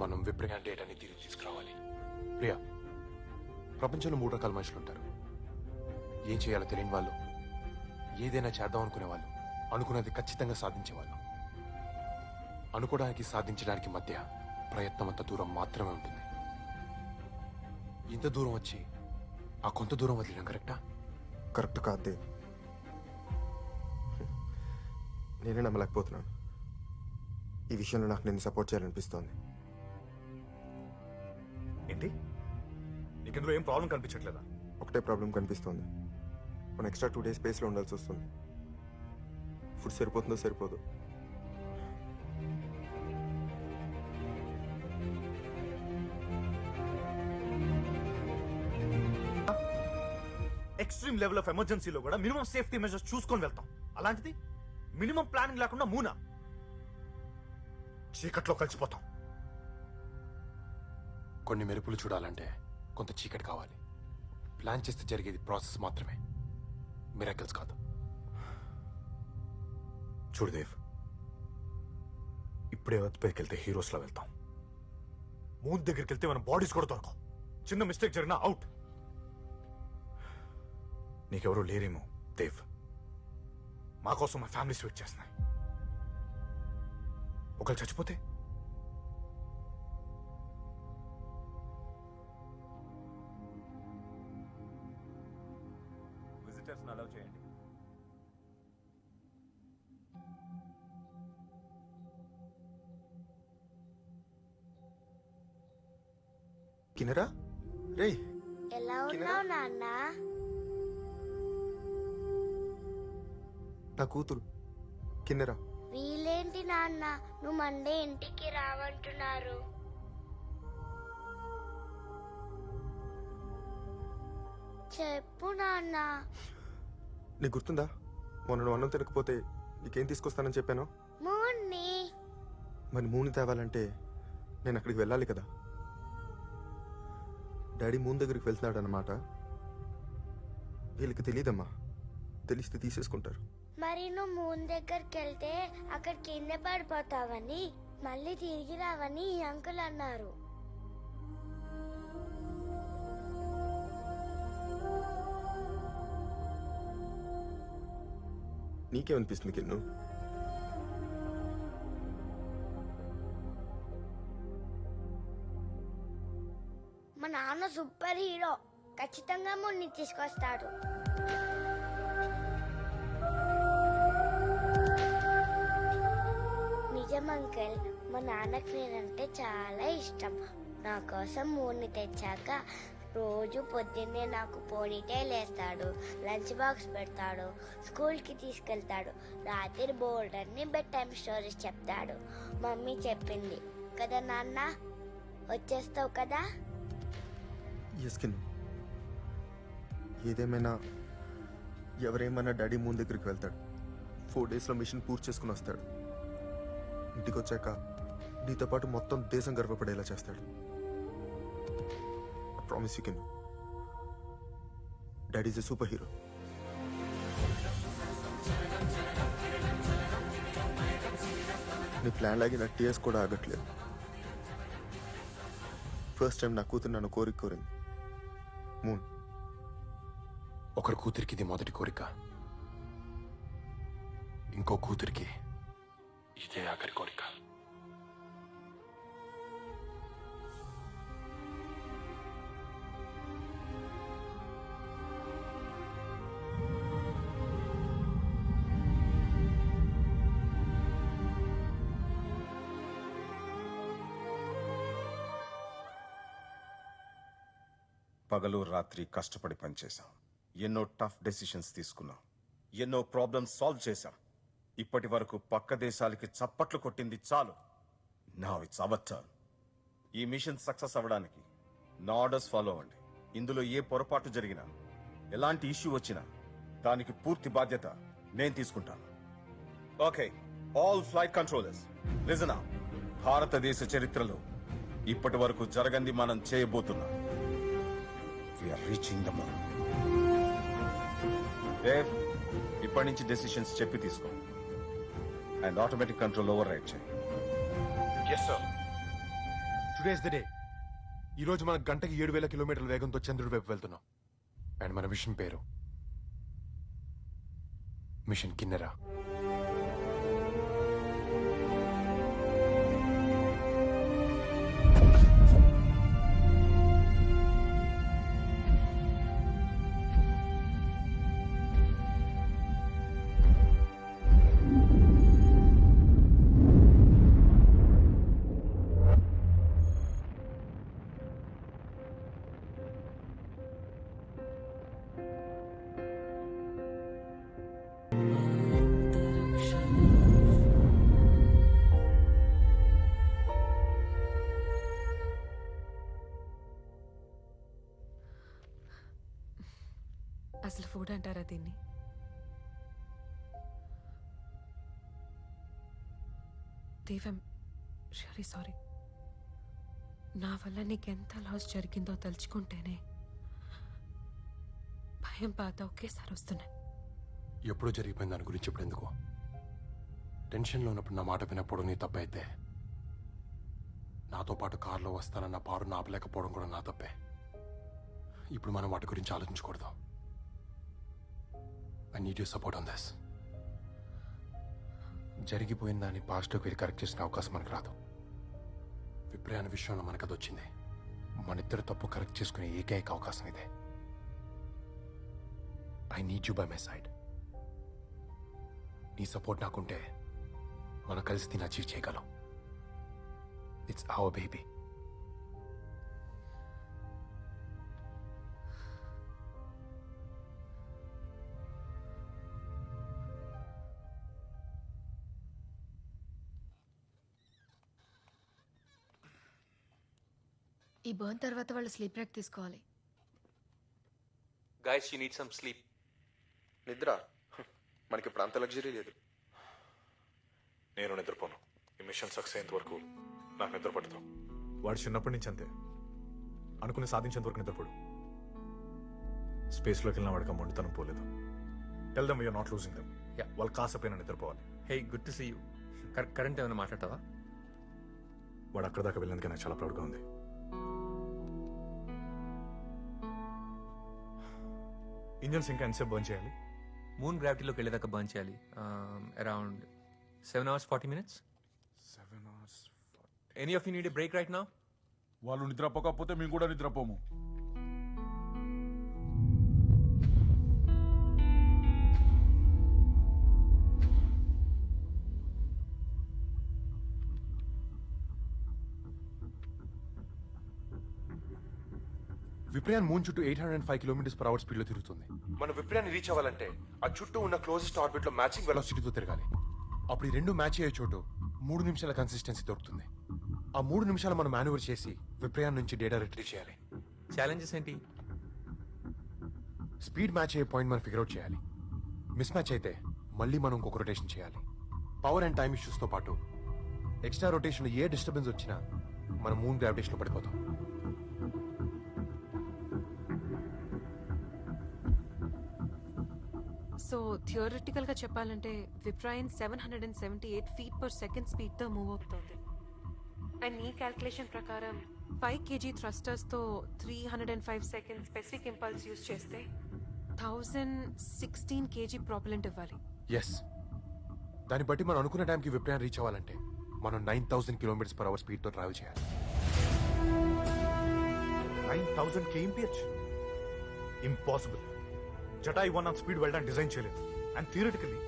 మనం విప్రయాణ డేటాని తిరిగి తీసుకురావాలి. ప్రియా, ప్రపంచంలో 3 రకాల మనుషులు ఉంటారు. ఏం చేయాలో తెలియని వాళ్ళు, ఏదైనా చేద్దాం అనుకునే వాళ్ళు, అనుకున్నది ఖచ్చితంగా సాధించేవాళ్ళు. అనుకోవడానికి సాధించడానికి మధ్య ప్రయత్నం అంత దూరం మాత్రమే ఉంటుంది. ఇంత దూరం వచ్చి ఆ కొంత దూరం వదిలేం కరెక్టా? కరెక్ట్ కాదే. నేనే నమ్మలేకపోతున్నాను. ఈ విషయంలో నాకు నేను సపోర్ట్ చేయాలనిపిస్తోంది. ఏంటి, నీకు ఇందులో ఏం ప్రాబ్లం కనిపించట్లేదా? ఒకటే ప్రాబ్లం కనిపిస్తోంది. మనం ఎక్స్ట్రా 2 days స్పేస్లో ఉండాల్సి వస్తుంది. ఫుడ్ సరిపోతుందో సరిపోదు. ఎక్స్ట్రీమ్ లెవెల్ ఆఫ్ ఎమర్జెన్సీలో కూడా మినిమం సేఫ్టీ మెజర్స్ చూసుకొని వెళ్తాం. అలాంటిది మినిమం ప్లానింగ్ లేకుండా మూనా, చీకట్లో కలిసిపోతాం. కొన్ని మెరుపులు చూడాలంటే కొంత చీకటి కావాలి. ప్లాన్ చేస్తే జరిగేది ప్రాసెస్ మాత్రమే, మిరాకిల్స్ కాదు. చూడు దేవ్, ఇప్పుడే ఎర్త్ పైకి వెళ్తే హీరోస్లా వెళ్తాం. మూన్ దగ్గరికి వెళ్తే మన బాడీస్ కూడా దొరకవు. చిన్న మిస్టేక్ జరిగినా అవుట్. నీకెవరూ లేరేమో దేవ్, మా కోసం మా ఫ్యామిలీస్ వెయిట్ చేస్తున్నాయి. ఒకరు చచ్చిపోతే విజిటర్స్ అలౌ చేయండి. కినరా, రే ఎలా ఉన్నావు నాన్న? నా కూతురు కిన్నెరా. వీలేంటి నాన్న, నువ్వు మండే ఇంటికి రావంటున్నారు. చెప్పు నాన్న. నీకు గుర్తుందా, మొన్న నువ్వు అన్నం తినకపోతే నీకేం తీసుకొస్తానని చెప్పాను? మూన్ని. మరి మూని తేవాలంటే నేను అక్కడికి వెళ్ళాలి కదా. డాడీ మూన్ దగ్గరికి వెళ్తున్నాడు అన్నమాట. వీళ్ళకి తెలియదమ్మా, తెలిస్తే తీసేసుకుంటారు. మరి నువ్వు మూన్ దగ్గరికి వెళ్తే అక్కడ కింద పడిపోతావని, మళ్ళీ తిరిగి రావని ఈ అంకుల్ అన్నారు. నీకేమనిపిస్తుంది కిన్ను? మా నాన్న సూపర్ హీరో, ఖచ్చితంగా మున్ని తీసుకొస్తాడు. నిజం అంకుల్, మా నాన్నకి నేనంటే చాలా ఇష్టం. నా కోసం మూన్ని తెచ్చాక రోజు పొద్దున్నే నాకు పోనీటైల్ వేస్తాడు, లంచ్ బాక్స్ పెడతాడు, స్కూల్కి తీసుకెళ్తాడు, రాత్రి బోర్డ్ అన్ని బెడ్ టైమ్ స్టోరీస్ చెప్తాడు. మమ్మీ చెప్పింది కదా నాన్న, వచ్చేస్తావు కదా? ఎస్ కిన్ను, ఏదేమైనా ఎవరేమన్నా డాడీ మూన్ దగ్గరికి వెళ్తాడు. 4 daysలో మిషన్ పూర్తి చేసుకుని వస్తాడు. ఇంటికి వచ్చాక నీతో పాటు మొత్తం దేశం గర్వపడేలా చేస్తాడు. I promise you Kinnu, daddy is a superhero. నీ ప్లాన్ లాగి నా టీఎస్ కూడా ఆగట్లేదు. ఫస్ట్ టైం నా కూతురు నన్ను కోరింది. మూన్. ఒకరి కూతురికి ఇది మొదటి కోరిక, ఇంకో కూతురికి ఇదే ఆఖరి కోరిక. పగలు రాత్రి కష్టపడి పనిచేశాం. ఎన్నో టఫ్ డెసిషన్స్ తీసుకున్నాం. ఎన్నో ప్రాబ్లమ్స్ సాల్వ్ చేశాం. ఇప్పటి వరకు పక్క దేశాలకి చప్పట్లు కొట్టింది చాలు. Now it's our turn. ఈ మిషన్ సక్సెస్ అవ్వడానికి నా ఆర్డర్స్ ఫాలో అవ్వండి. ఇందులో ఏ పొరపాటు జరిగినా, ఎలాంటి ఇష్యూ వచ్చినా దానికి పూర్తి బాధ్యత నేను తీసుకుంటాను. Okay, all flight controllers listen up. భారతదేశ చరిత్రలో ఇప్పటి వరకు జరగంది మనం చేయబోతున్నాం. We're reaching the moon. ఇప్పటి నుంచి డెసిషన్స్ చెప్పి తీసుకో and automatic control override చేయి. Yes sir. Today's the day. ఈ రోజు మనం గంటకి 7,000 కిలోమీటర్ల వేగంతో చంద్రుడి వైపు వెళ్తున్నాం. అండ్ మన మిషన్ పేరు మిషన్ కిన్నెరా. అసలు ఫుడ్ అంటారా దీన్ని? దేవం, రియలీ సారీ. నా వల్ల నీకెంత లాస్ జరిగిందో తలుచుకుంటేనే భయం, బాధ ఒకేసారి వస్తున్నాయి. ఎప్పుడూ జరిగిపోయింది దాని గురించి ఇప్పుడు ఎందుకు? టెన్షన్లో ఉన్నప్పుడు నా మాట వినప్పుడు నీ తప్పైతే, నాతో పాటు కారులో వస్తానన్న పారు ఆపలేకపోవడం కూడా నా తప్పే. ఇప్పుడు మనం వాటి గురించి ఆలోచించకూడదు. I need you support on this. జరిగిపోయిన దాన్ని పాస్ట్లోకి వెళ్ళి కరెక్ట్ చేసిన అవకాశం మనకు రాదు. విప్రయాణ విషయంలో మనకు అది వచ్చింది. మన ఇద్దరు తప్పు కరెక్ట్ చేసుకునే ఏకైక అవకాశం ఇదే. I need you by my side. నీ సపోర్ట్ నాకుంటే మనం కలిసి దీన్ని అచీవ్ చేయగలం. It's our baby. ఈ బర్న్ తర్వాత వాళ్ళు స్లీప్ బ్రేక్ తీసుకోవాలి. Guys, you need some sleep. నిద్ర మనకి ఇప్పుడు అంత లగ్జరీ లేదు. నేను నిద్రపోను. ఈ మిషన్ సక్సెస్ అయ్యేంత వరకు నాకు నిద్ర పడదు. వాడు చిన్నప్పటి నుంచి అంతే. అనుకుని సాధించేంత వరకు నిద్రపోడు. స్పేస్లోకి వెళ్ళిన వాడికి మొండితనం పోలేదు. Tell them we're not losing them. వాళ్ళు కాసపోయినా నిద్రపోవాలి. Hey, good to see you. Current ఏమైనా మాట్లాడతావా? వాడు అక్కడ దాకా వెళ్ళినందుకే నాకు చాలా ప్రౌడ్గా ఉంది. ఇంజన్స్ ఇంకా ఎంతసేపు బర్న్ చేయాలి? మూన్ గ్రావిటీలోకి వెళ్ళేదాకా బర్న్ చేయాలి. Around 7 hours 40 minutes. 7 hours. Any of you need a break right now? వాళ్ళు నిద్రపోకపోతే మేము కూడా నిద్రపోము. విప్రయాన్ మూన్ చుట్టూ 805 km/h స్పీడ్లో తిరుగుతుంది. మనం విప్రయాన్ని రీచ్ అవ్వాలంటే ఆ చుట్టూ ఉన్న క్లోజెస్ట్ ఆర్బిట్ లో మ్యాచింగ్ వెలాసిటీతో తిరగాలి. అప్పుడు ఈ రెండు మ్యాచ్ అయ్యే చోటు 3 నిమిషాల కన్సిస్టెన్సీ దొరుకుతుంది. ఆ 3 నిమిషాలు మనం మాన్యువర్ చేసి విప్రయాన్ నుంచి డేటా రిట్రీవ్ చేయాలి. ఛాలెంజెస్ ఏంటి? స్పీడ్ మ్యాచ్ అయ్యే పాయింట్ మనం ఫిగర్ అవుట్ చేయాలి. మిస్ మ్యాచ్ అయితే మళ్ళీ మనం ఇంకొక రొటేషన్ చేయాలి. పవర్ అండ్ టైమ్ ఇష్యూస్తో పాటు ఎక్స్ట్రా రొటేషన్లో ఏ డిస్టర్బెన్స్ వచ్చినా మనం మూన్ గ్రావిటేషన్లో పడిపోతాం. సో థియరిటికల్గా చెప్పాలంటే విప్రాయన్ 778 feet/second స్పీడ్తో మూవ్ అవుతుంది. అండ్ ఈ క్యాల్కులేషన్ ప్రకారం 5 kg థ్రస్టర్స్తో 305 seconds specific impulse use చేస్తే 1016 kg ప్రాపలెంట్ ఇవ్వాలి. ఎస్, దాన్ని బట్టి మనం అనుకున్న టైంకి విప్రయాన్ రీచ్ అవ్వాలంటే మనం 9000 km/h స్పీడ్తో ట్రావెల్ చేయాలి. 9000 kmph? ఇంపాసిబుల్. జటాయి 1 స్పీడ్ వెళ్ళడానికి డిజైన్ చేయలేదు. And theoretically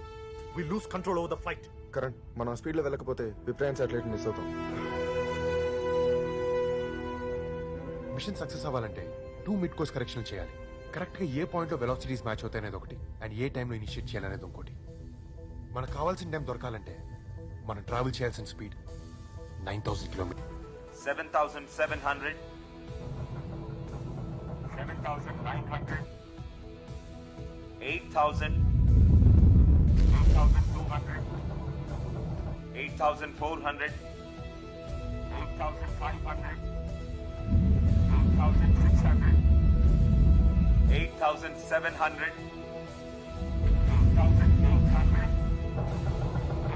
we lose control over the flight. Current మనం స్పీడ్లో వెళ్ళకపోతే విప్రయాన్ శాటిలైట్ మిస్ అవుతాం. మిషన్ సక్సెస్ అవ్వాలంటే 2 మిడ్ కోర్స్ కరెక్షన్ చేయాలి. కరెక్ట్గా ఏ పాయింట్లో వెలాసిటీస్ మ్యాచ్ అవుతాయి అనేది ఒకటి, అండ్ ఏ టైంలో ఇనిషియేట్ చేయాలనేది ఇంకోటి. మనకు కావాల్సిన టైం దొరకాలంటే మనం ట్రావెల్ చేయాల్సిన speed 9,000 kilometre. 7,700. 7,900. 8,000. 8,200. 8,400. 8,500. 8,600. 8,700. 8,800.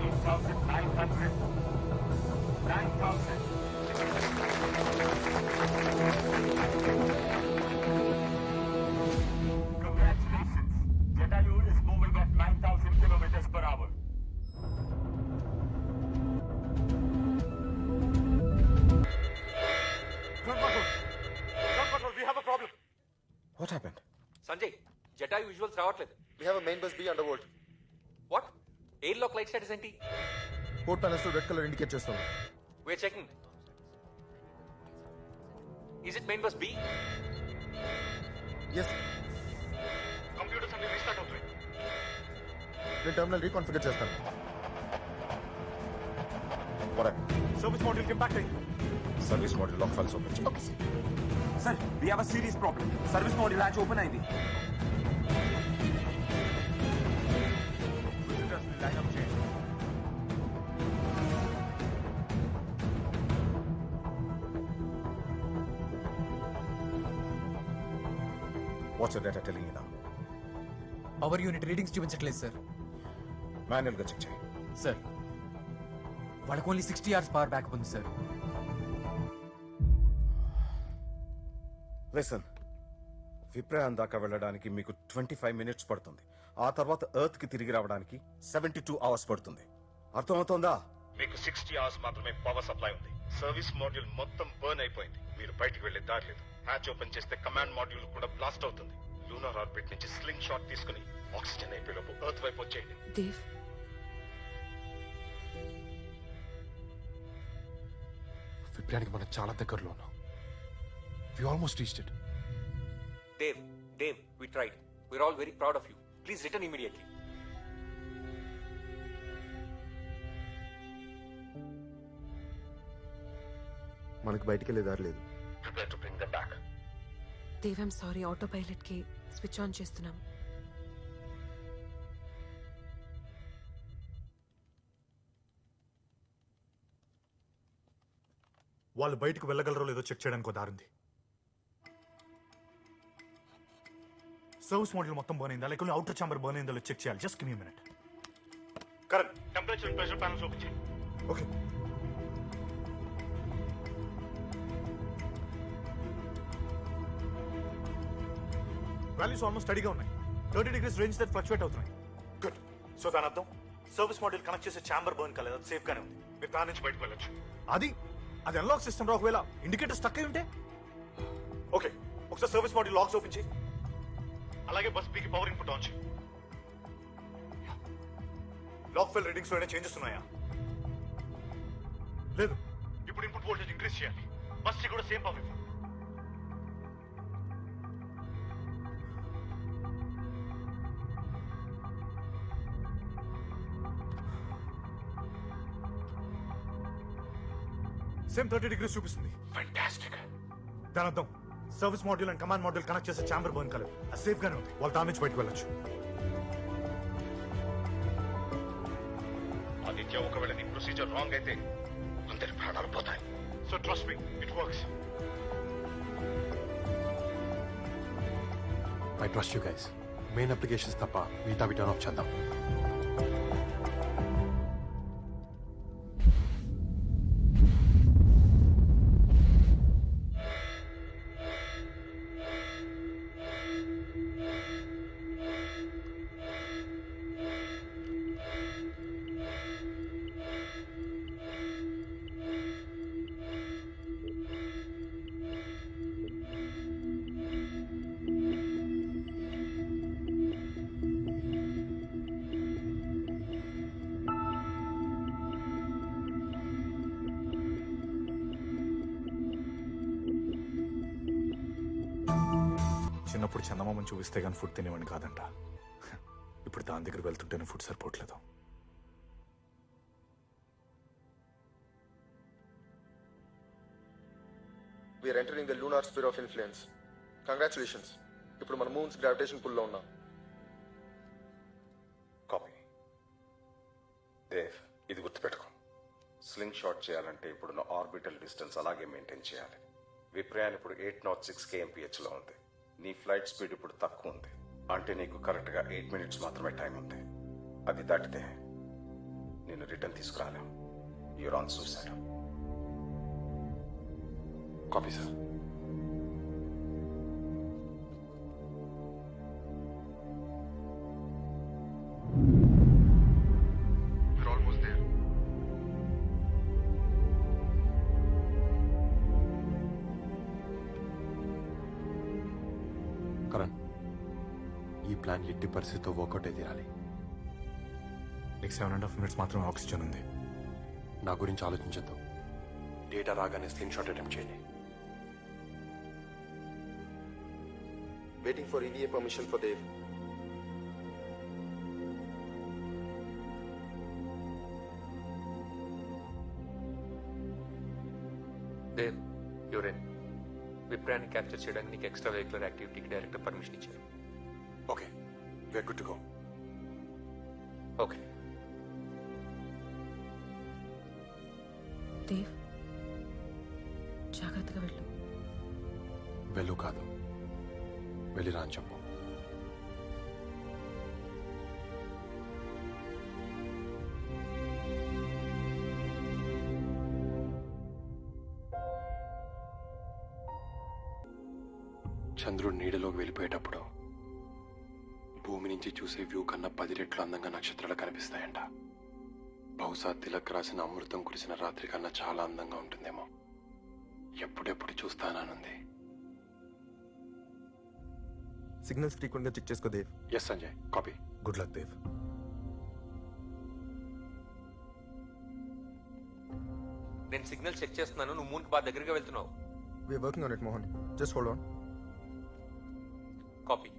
8,900. 9,000. Congratulations. Jatayu is moving at 9,000 kilometers per hour. We have a problem. What happened? Sanjay Jatayu visuals రావట్లేదు. We have a main bus B undervolt. What? Air lock light status ఏంటి? Port panels to red color indicate చేస్తుంది. We're checking. Is it main bus B? Yes. Computers అన్ని restart అవుతాయి. నేను terminal reconfigure చేస్తాను. What happened? Service module impact అయింది. Service module lock files open చేయండి. Okay sir. Sir, we have a serious problem. Service module hatch open అయింది. Line up చేయండి. What's your data telling you now? Power unit readings చూపించట్లేదు sir. మాన్యువల్గా check చేయి. Sir వాళ్ళకి only 60 hours power backup ఉంది sir. Listen, విప్రయాన్ దాకా వెళ్ళడానికి మీకు 25 minutes పడుతుంది. ఆ తర్వాత ఎర్త్ కి తిరిగి రావడానికి 72 hours పడుతుంది. అర్థమవుతోందా? మీకు 60 hours మాత్రమే పవర్ సప్లై ఉంది. సర్వీస్ మాడ్యూల్ మొత్తం బర్న్ అయిపోయింది. మీరు బయటికి వెళ్లే దారి లేదు. హ్యాచ్ ఓపెన్ చేస్తే కమాండ్ మాడ్యూల్ కూడా బ్లాస్ట్ అవుతుంది. లూనార్ ఆర్బిట్ నుంచి స్లింగ్ షాట్ తీసుకుని ఆక్సిజన్ అయిపోయేలోపు ఎర్త్ వైపు వచ్చేయండి. దేవ్, విప్రయానికి మనం చాలా దగ్గరలో ఉన్నాం. We almost reached it. Dave, we tried. We're all very proud of you. Please return immediately. మనకి బయటికి వెళ్ళే దారి లేదు. Prepare to bring them back. Dev, I'm sorry, auto pilot కి స్విచ్ ఆన్ చేస్తున్నాం. వాళ్ళు బయటకు వెళ్ళగలరో లేదో చెక్ చేయడానికి ఒక దారుంది. సర్వీస్ మాడ్యూల్ మొత్తం బర్న్ అయిందా, లేకపోతే అవుటర్ ఛాంబర్ బర్న్ అయిందో చెక్ చేయాలి. Just give me minute. Correct. Temperature and pressure panels open చేయండి. ఓకే. వాల్యూస్ ఆల్మోస్ట్ స్టడీగా ఉన్నాయి. 30 degrees రేంజ్ దగ్గర ఫ్లక్చువేట్ అవుతున్నాయి. గుడ్. సో దాని అర్థం సర్వీస్ మాడ్యూల్ కనెక్ట్ చేసే ఛాంబర్ బర్న్ కాలేదు, అది సేఫ్ గానే ఉంది. మీరు దాని నుంచి బయటకు వెళ్ళొచ్చు. అది అన్లాక్ సిస్టమ్ రా. ఒకవేళ ఇండికేటర్ స్టక్ అయి ఉంటే ఓకే, ఒకసారి సర్వీస్ మాడ్యూల్ లాక్స్ ఓపెన్ చేయి. అలాగే బస్ పీకి పవర్ ఇన్పుట్ ఆన్ చేయి. లాక్ ఫెల్ రీడింగ్స్ లో చేంజెస్ ఉన్నాయా? లేదు. ఇప్పుడు ఇన్పుట్ వోల్టేజ్ ఇంక్రీజ్ చేయాలి. బస్ కూడా సేమ్ పవర్ ఇవ్వాలి. సేమ్ 30 degrees చూపిస్తుంది. ఫ్యాంటాస్టిక్. దాని అర్థం service module and command module connect చేసే ఛాంబర్ బర్న్ కాలేదు, అది సేఫ్ గానే ఉంది. వాళ్ళు దాని నుంచి బయటకు వెళ్ళొచ్చు. ఆదిత్య, ఒకవేళ నీ ప్రొసీజర్ రాంగ్ అయితే అందరి ప్రాణాలు పోతాయి. So trust me, it works. I trust you guys. Main applications తప్ప మిగతా టర్న్ ఆఫ్ చేద్దాం. చిన్నప్పుడు చందమామని చూపిస్తే కానీ ఫుడ్ తినేవాడిని కాదంట. ఇప్పుడు దాని దగ్గరికి వెళ్తుంటేనే ఫుడ్ సరిపోవట్లేదు. We are entering the lunar sphere of influence. Congratulations. ఇప్పుడు మన మూన్స్ గ్రావిటేషన్ పుల్లో ఉన్నాం. కాపీ. దేవ్, ఇది గుర్తుపెట్టుకో. స్లింగ్ షాట్ చేయాలంటే ఇప్పుడున్న ఆర్బిటల్ డిస్టెన్స్ అలాగే మెయింటైన్ చేయాలి. విప్రయాన్ ఇప్పుడు 806 kmph లో ఉంది. నీ ఫ్లైట్ స్పీడ్ ఇప్పుడు తక్కువ ఉంది. అంటే నీకు కరెక్ట్గా 8 minutes మాత్రమే టైం ఉంది. అది దాటితే నేను రిటర్న్ తీసుకురాలేం. You're on suicide. Copy sir. We're almost there. Karan, ఈ ప్లాన్ ఎట్టి పరిస్థితితో వర్కౌట్ అయి తీరాలి. నీకు 7.5 minutes మాత్రమే ఆక్సిజన్ ఉంది. నా గురించి ఆలోచించద్దు. డేటా రాగానే స్క్రీన్ షాట్ అటెంప్ట్ చేయండి. Waiting for EVA permission for Dev. Dev, యూరెన్ విప్రాన్ని క్యాప్చర్ చేయడానికి నీకు ఎక్స్ట్రా వెహికులర్ యాక్టివిటీకి డైరెక్టర్ పర్మిషన్ ఇచ్చారు. Okay, we're good to go. Okay. Dev, జాగ్రత్తగా వెళ్ళు. వెళ్ళు కాదు, వెళ్ళిరా అని చెప్పు. చంద్రుడు నీడలోకి వెళ్ళిపోయేటప్పుడు భూమి నుంచి చూసే వ్యూ కన్నా 10 రెట్లు అందంగా నక్షత్రాలు కనిపిస్తాయంట. బహుశా తిలక్ రాసిన అమృతం కురిసిన రాత్రి కన్నా చాలా అందంగా ఉంటుందేమో. ఎప్పుడెప్పుడు చూస్తాననుంది. సిగ్నల్స్ ఫ్రీక్వెంట్ గా చెక్ చేసుకో Dave. Yes Sanjay, copy. Good luck Dave. నేను సిగ్నల్ చెక్ చేస్తున్నాను, నువ్వు మూన్కి బాగా దగ్గరగా వెళ్తున్నావు. We are working on it Mohan. Just hold on. Copy.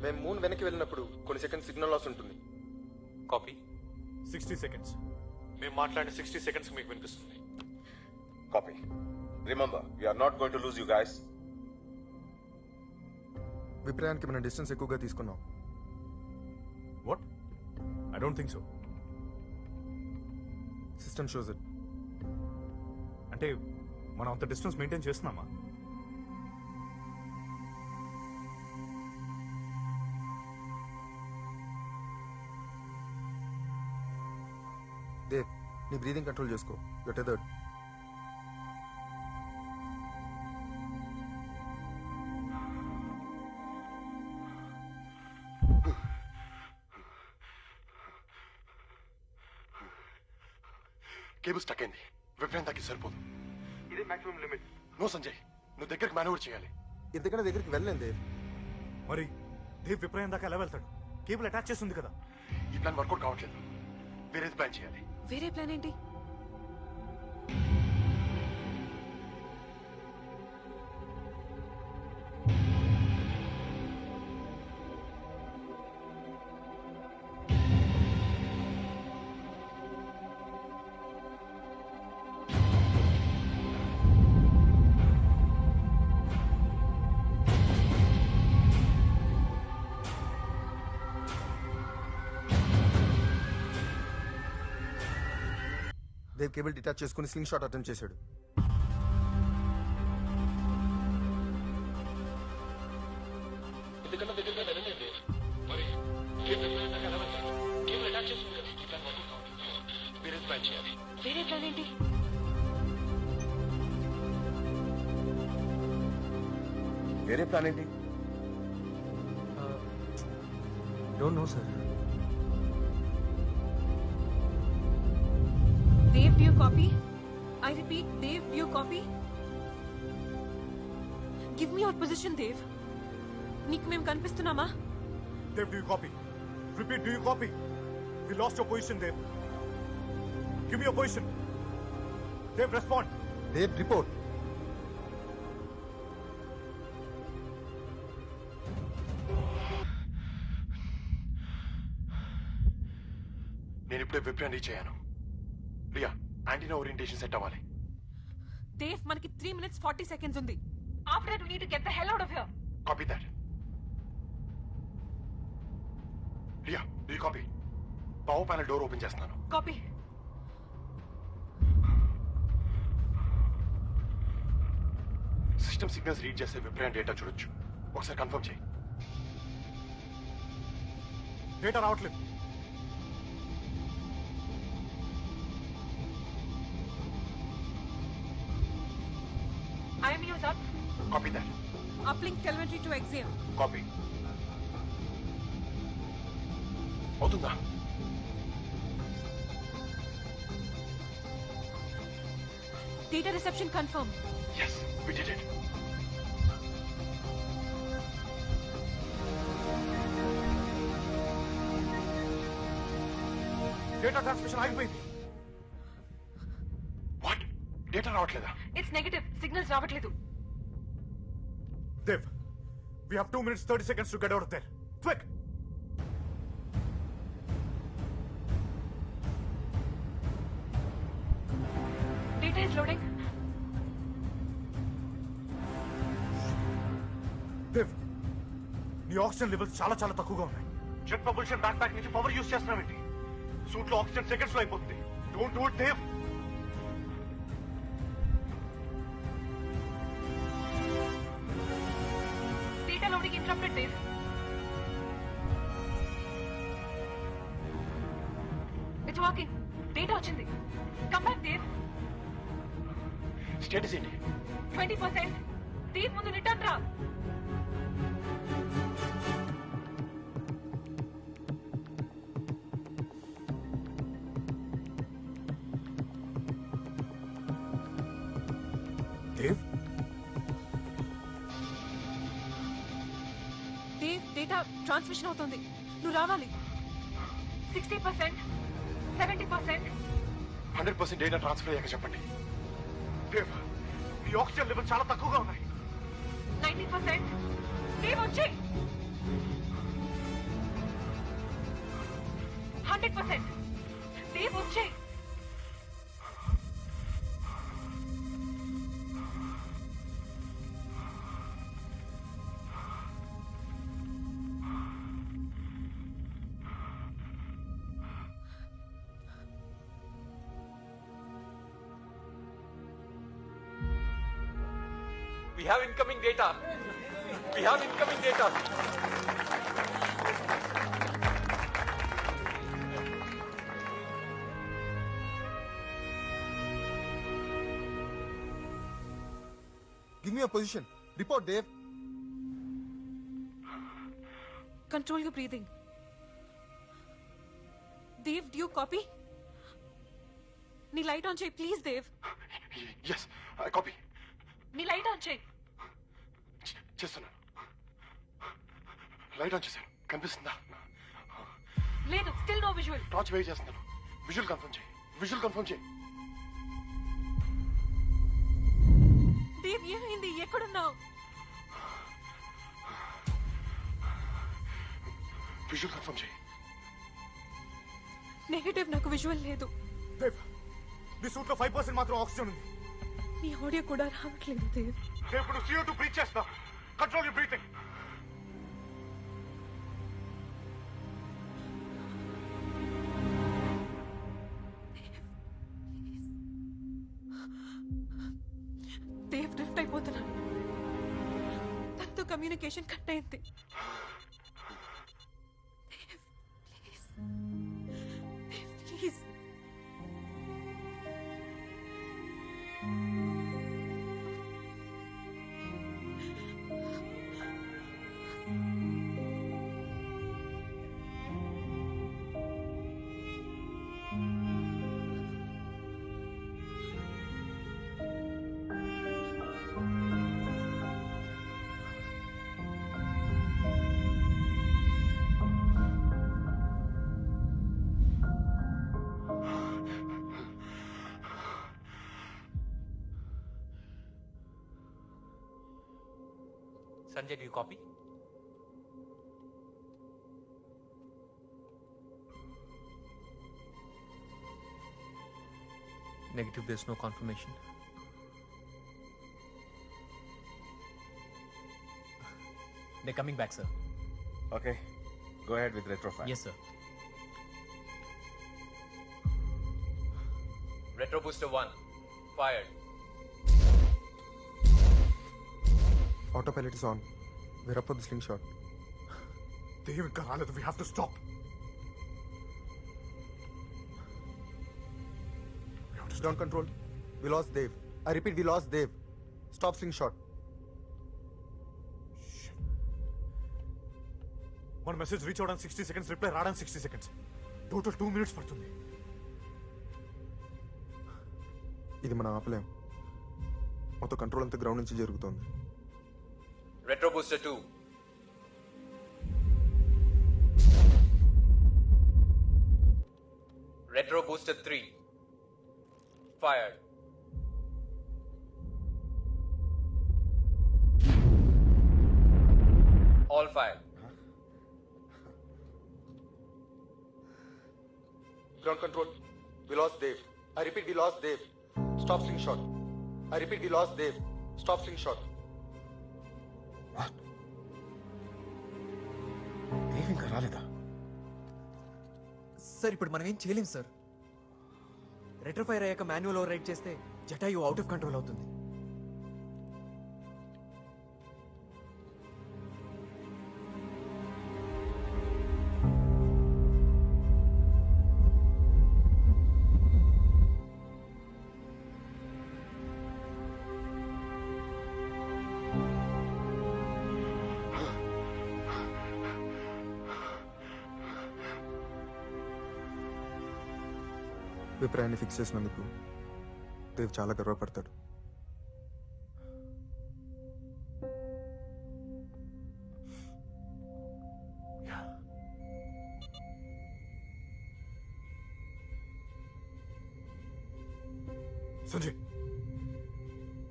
మేము మూన్ వెనక్కి వెళ్ళినప్పుడు కొన్ని సెకండ్ సిగ్నల్ లాస్ ఉంటుంది. కాపీ. 60 seconds. మేము మాట్లాడిన 60 seconds మీకు వినిపిస్తుంది. Copy. Remember, we are not going to lose you guys. విప్రయానికి మనం డిస్టెన్స్ ఎక్కువగా తీసుకున్నాం. What? I don't think so. System shows it. అంటే మనం అంత డిస్టెన్స్ మెయింటైన్ చేస్తున్నామా? దేవ్, నీ బ్రీదింగ్ కంట్రోల్ చేసుకో. Your tethered. కేబుల్ స్టక్ అయింది. విప్రయాన్ తగ్గి సరిపోదు. ఇదే మాక్సిమం లిమిట్. నో సంజయ్, నువ్వు దగ్గరికి మేనేవర్ చేయాలి. ఇంతకన్నా దగ్గరికి వెళ్ళలేం దేవ్. మరి దేవ్ విప్రయాన్ దాకా ఎలా వెళ్తాడు? కేబుల్ అటాచ్ చేస్తుంది కదా. ఈ ప్లాన్ వర్కౌట్ కావట్లేదు. వేరేది ప్లాన్ చేయాలి. వేరే ప్లాన్ ఏంటి? దేవ్ కేబుల్ డిటాచ్ చేసుకుని స్లింగ్ షాట్ అటెంప్ట్ చేశాడు. వేరే ప్లాన్ ఏంటి? వేరే ప్లాన్ ఏంటి? Don't know sir. Dave, do you copy? I repeat, Dave, do you copy? Give me your position, Dave. నీకు మేము కనిపిస్తున్నామా? Dave, do you copy? Repeat, do you copy? We lost your position, Dave. Give me your position. Dave, respond. Dave, report. విప్రాన్ reach అయ్యాను. Riya, antenna orientation set అవ్వాలి. దేవ్, మనకి 3 minutes 40 seconds ఉంది. After that we need to get the hell out of here. Copy that. Riya, do you copy? Power panel door open చేస్తున్నాను. Copy. System signals read చేస్తే Vipran data చూడొచ్చు. ఒకసారి confirm చేయి. Data రావట్లేదు. IMU's up. Copy that. Uplink telemetry to Axiom. Copy. అవుతుందా? Data reception confirmed. Yes, we did it. Data transmission ఆగిపోయింది. What? Data రావట్లేదా? It's negative. Signals రావట్లేదు. Dev, we have 2 minutes 30 seconds to get out of there. Quick! Data is loading. Dev, నీ oxygen levels చాలా చాలా తక్కువగా ఉన్నాయి. Jet propulsion back pack నుంచి power use చేస్తున్నామేంటి? సూట్ లో ఆక్సిజన్ సెకండ్స్ లో అయిపోతుంది. Don't do it Dev. Data loading interrupted, Dave. It's working. Data వచ్చింది. Come back, Dave. స్టేటస్ ఏంటి? 20%. Dave, ముందు రిటర్న్ రా. దేవ్, దేవ్, డేటా ట్రాన్స్మిషన్ అవుతుంది. నువ్వు రావాలి. 60%, 70%. 100% డేటా ట్రాన్స్ఫర్ అయ్యాక చెప్పండి. దేవ్, నీ ఆక్సిజన్ లెవెల్ చాలా తక్కువగా ఉన్నాయి. 90%. దేవ్, వచ్చేయ్. 100%. దేవ్, వచ్చేయ్. We have incoming data. We have incoming data. Give me a position. Report, Dave. Control your breathing. Dave, do you copy? నీ లైట్ ఆన్ చేయి please. Dev, yes, I copy. నీ light on చేయి. చేస్తున్నాను. Light on చేశాను. కనిపిస్తుందా? లేదు, still no visual. Torch wave చేస్తున్నాను. Visual confirm చేయి. విజువల్ కన్ఫర్మ్ చేయి. దేవ్, ఏమైంది? ఎక్కడున్నావు? విజువల్ కన్ఫర్మ్ చేయి. నెగటివ్, నాకు విజువల్ లేదు. దేవ్, నీ సూట్ లో 5% మాత్రం ఆక్సిజన్ ఉంది. నీ ఆడియో కూడా రావట్లేదు. దేవ్, దేవ్, ఇప్పుడు CO2 బ్రీచ్ చేస్తా. Control your breathing. Dave, drift అయిపోతున్నాను. తనతో కమ్యూనికేషన్ కట్ అయింది. Dave, please. Dave, please. Sanjay, do you copy? Negative, there's no confirmation. They're coming back, sir. Okay, go ahead with retrofire. Yes, sir. Retro Booster 1, fired. Autopilot is on. We're up for the slingshot. Dave ఇంకా రాలేదు. We have to stop. Ground control. We lost Dave. I repeat, we lost Dave. Stop slingshot. మన message reach అవడానికి 60 seconds, reply రావడానికి 60 seconds. Total 2 minutes పడుతుంది. ఇది మనం ఆపలేం. మొత్తం control అంతా గ్రౌండ్ నుంచి జరుగుతోంది. Retro Booster 2. Retro Booster 3. Fired. All fired. Ground control. We lost Dave. I repeat, we lost Dave. Stop slingshot. I repeat, we lost Dave. Stop slingshot. Dev ఇంకా రాలేదా? Sir ఇప్పుడు మనం ఏం చేయలేం సార్. రెట్రోఫైర్ అయ్యాక మాన్యువల్ ఓవర్ రైడ్ చేస్తే Jatayu out of control అవుతుంది. అభిప్రాయాన్ని ఫిక్స్ చేసినందుకు దేవ్ చాలా గర్వపడతాడు. Sanjay,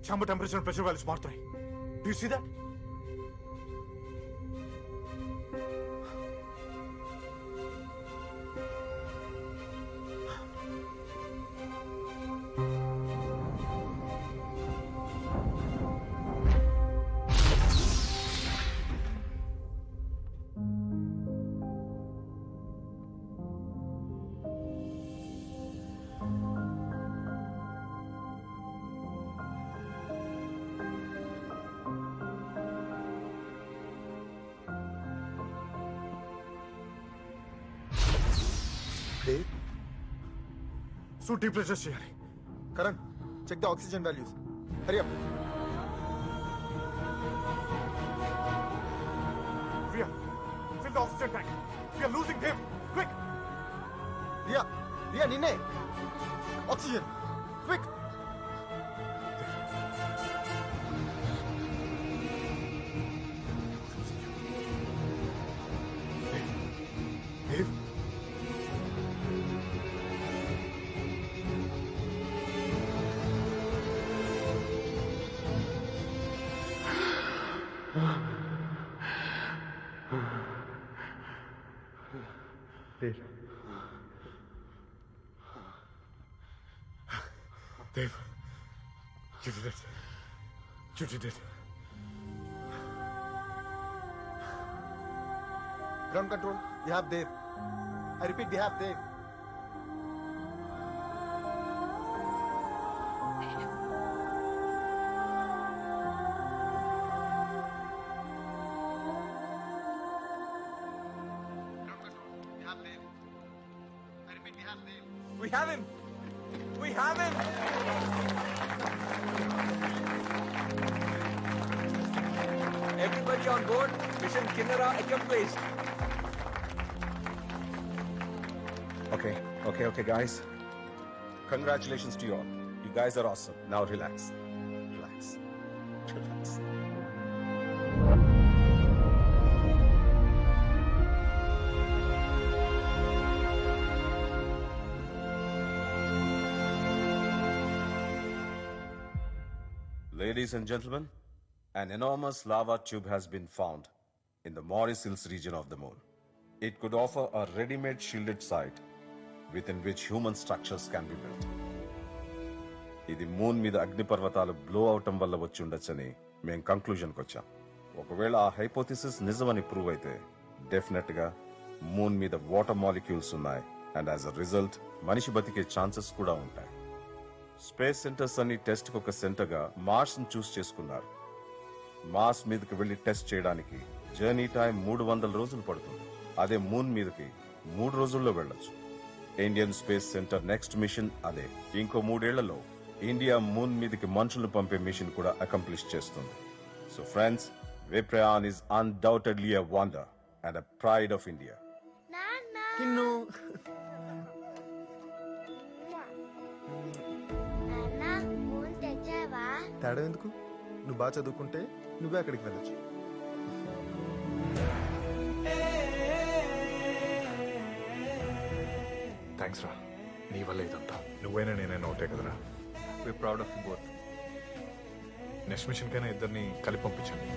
chamber temperature pressure values మారుతున్నాయి. Do you see that? Dave? Suit depressure చేయాలి. Karan, check the oxygen values. Hurry up. Ria, fill the oxygen tank. We are losing Dave. Quick! Ria, ninne. Oxygen. Quick! Dave? Dave. Dave, you did it. You did it. Ground control, we have Dave. I repeat, we have Dave. We have him! We have him! Everybody on board. Mission Kinnara accomplished. Okay, guys. Congratulations to you all. You guys are awesome. Now relax. Relax. Relax. Ladies and gentlemen, an enormous lava tube has been found in the Morris Hills region of the moon. It could offer a ready-made shielded site within which human structures can be built. ఇది moon మీద అగ్నిపర్వతాలు blow అవటం వల్ల వచ్చి ఉండొచ్చని మేము కంక్లూజన్కి వచ్చాం. ఒకవేళ ఆ హైపోథిసిస్ నిజమని ప్రూవ్ అయితే డెఫినెట్ గా మూన్ మీద వాటర్ మాలిక్యూల్స్ ఉన్నాయి అండ్ యాజ్ అ రిజల్ట్ మనిషి బతికే ఛాన్సెస్ కూడా ఉంటాయి. స్పేస్ సెంటర్స్ అన్ని టెస్ట్ ఒక సెంటర్ గా మార్స్ ని చూస్ చేసుకున్నారు. మార్స్ మీదకి వెళ్లి టెస్ట్ చేయడానికి జర్నీ టైం 300 రోజులు పడుతుంది. అదే మూన్ మీదకి 3 రోజుల్లో వెళ్ళొచ్చు. Indian space centre next mission అదే. ఇంకో 3 ఏళ్లలో ఇండియా మూన్ మీదకి మనుషులు పంపే మిషన్ కూడా అకంప్లిష్ చేస్తుంది. So friends, విప్రయాన్ is undoubtedly a wonder and a pride of India. తేడా ఎందుకు? నువ్వు బాగా చదువుకుంటే నువ్వే అక్కడికి వెళ్ళొచ్చు. థ్యాంక్స్ రా, నీ వల్ల ఇదంతా. నువ్వైనా నేనైనా ఒకటే కదరా. We proud of you both. Next mission కైనా ఇద్దరిని కలిపి పంపించండి.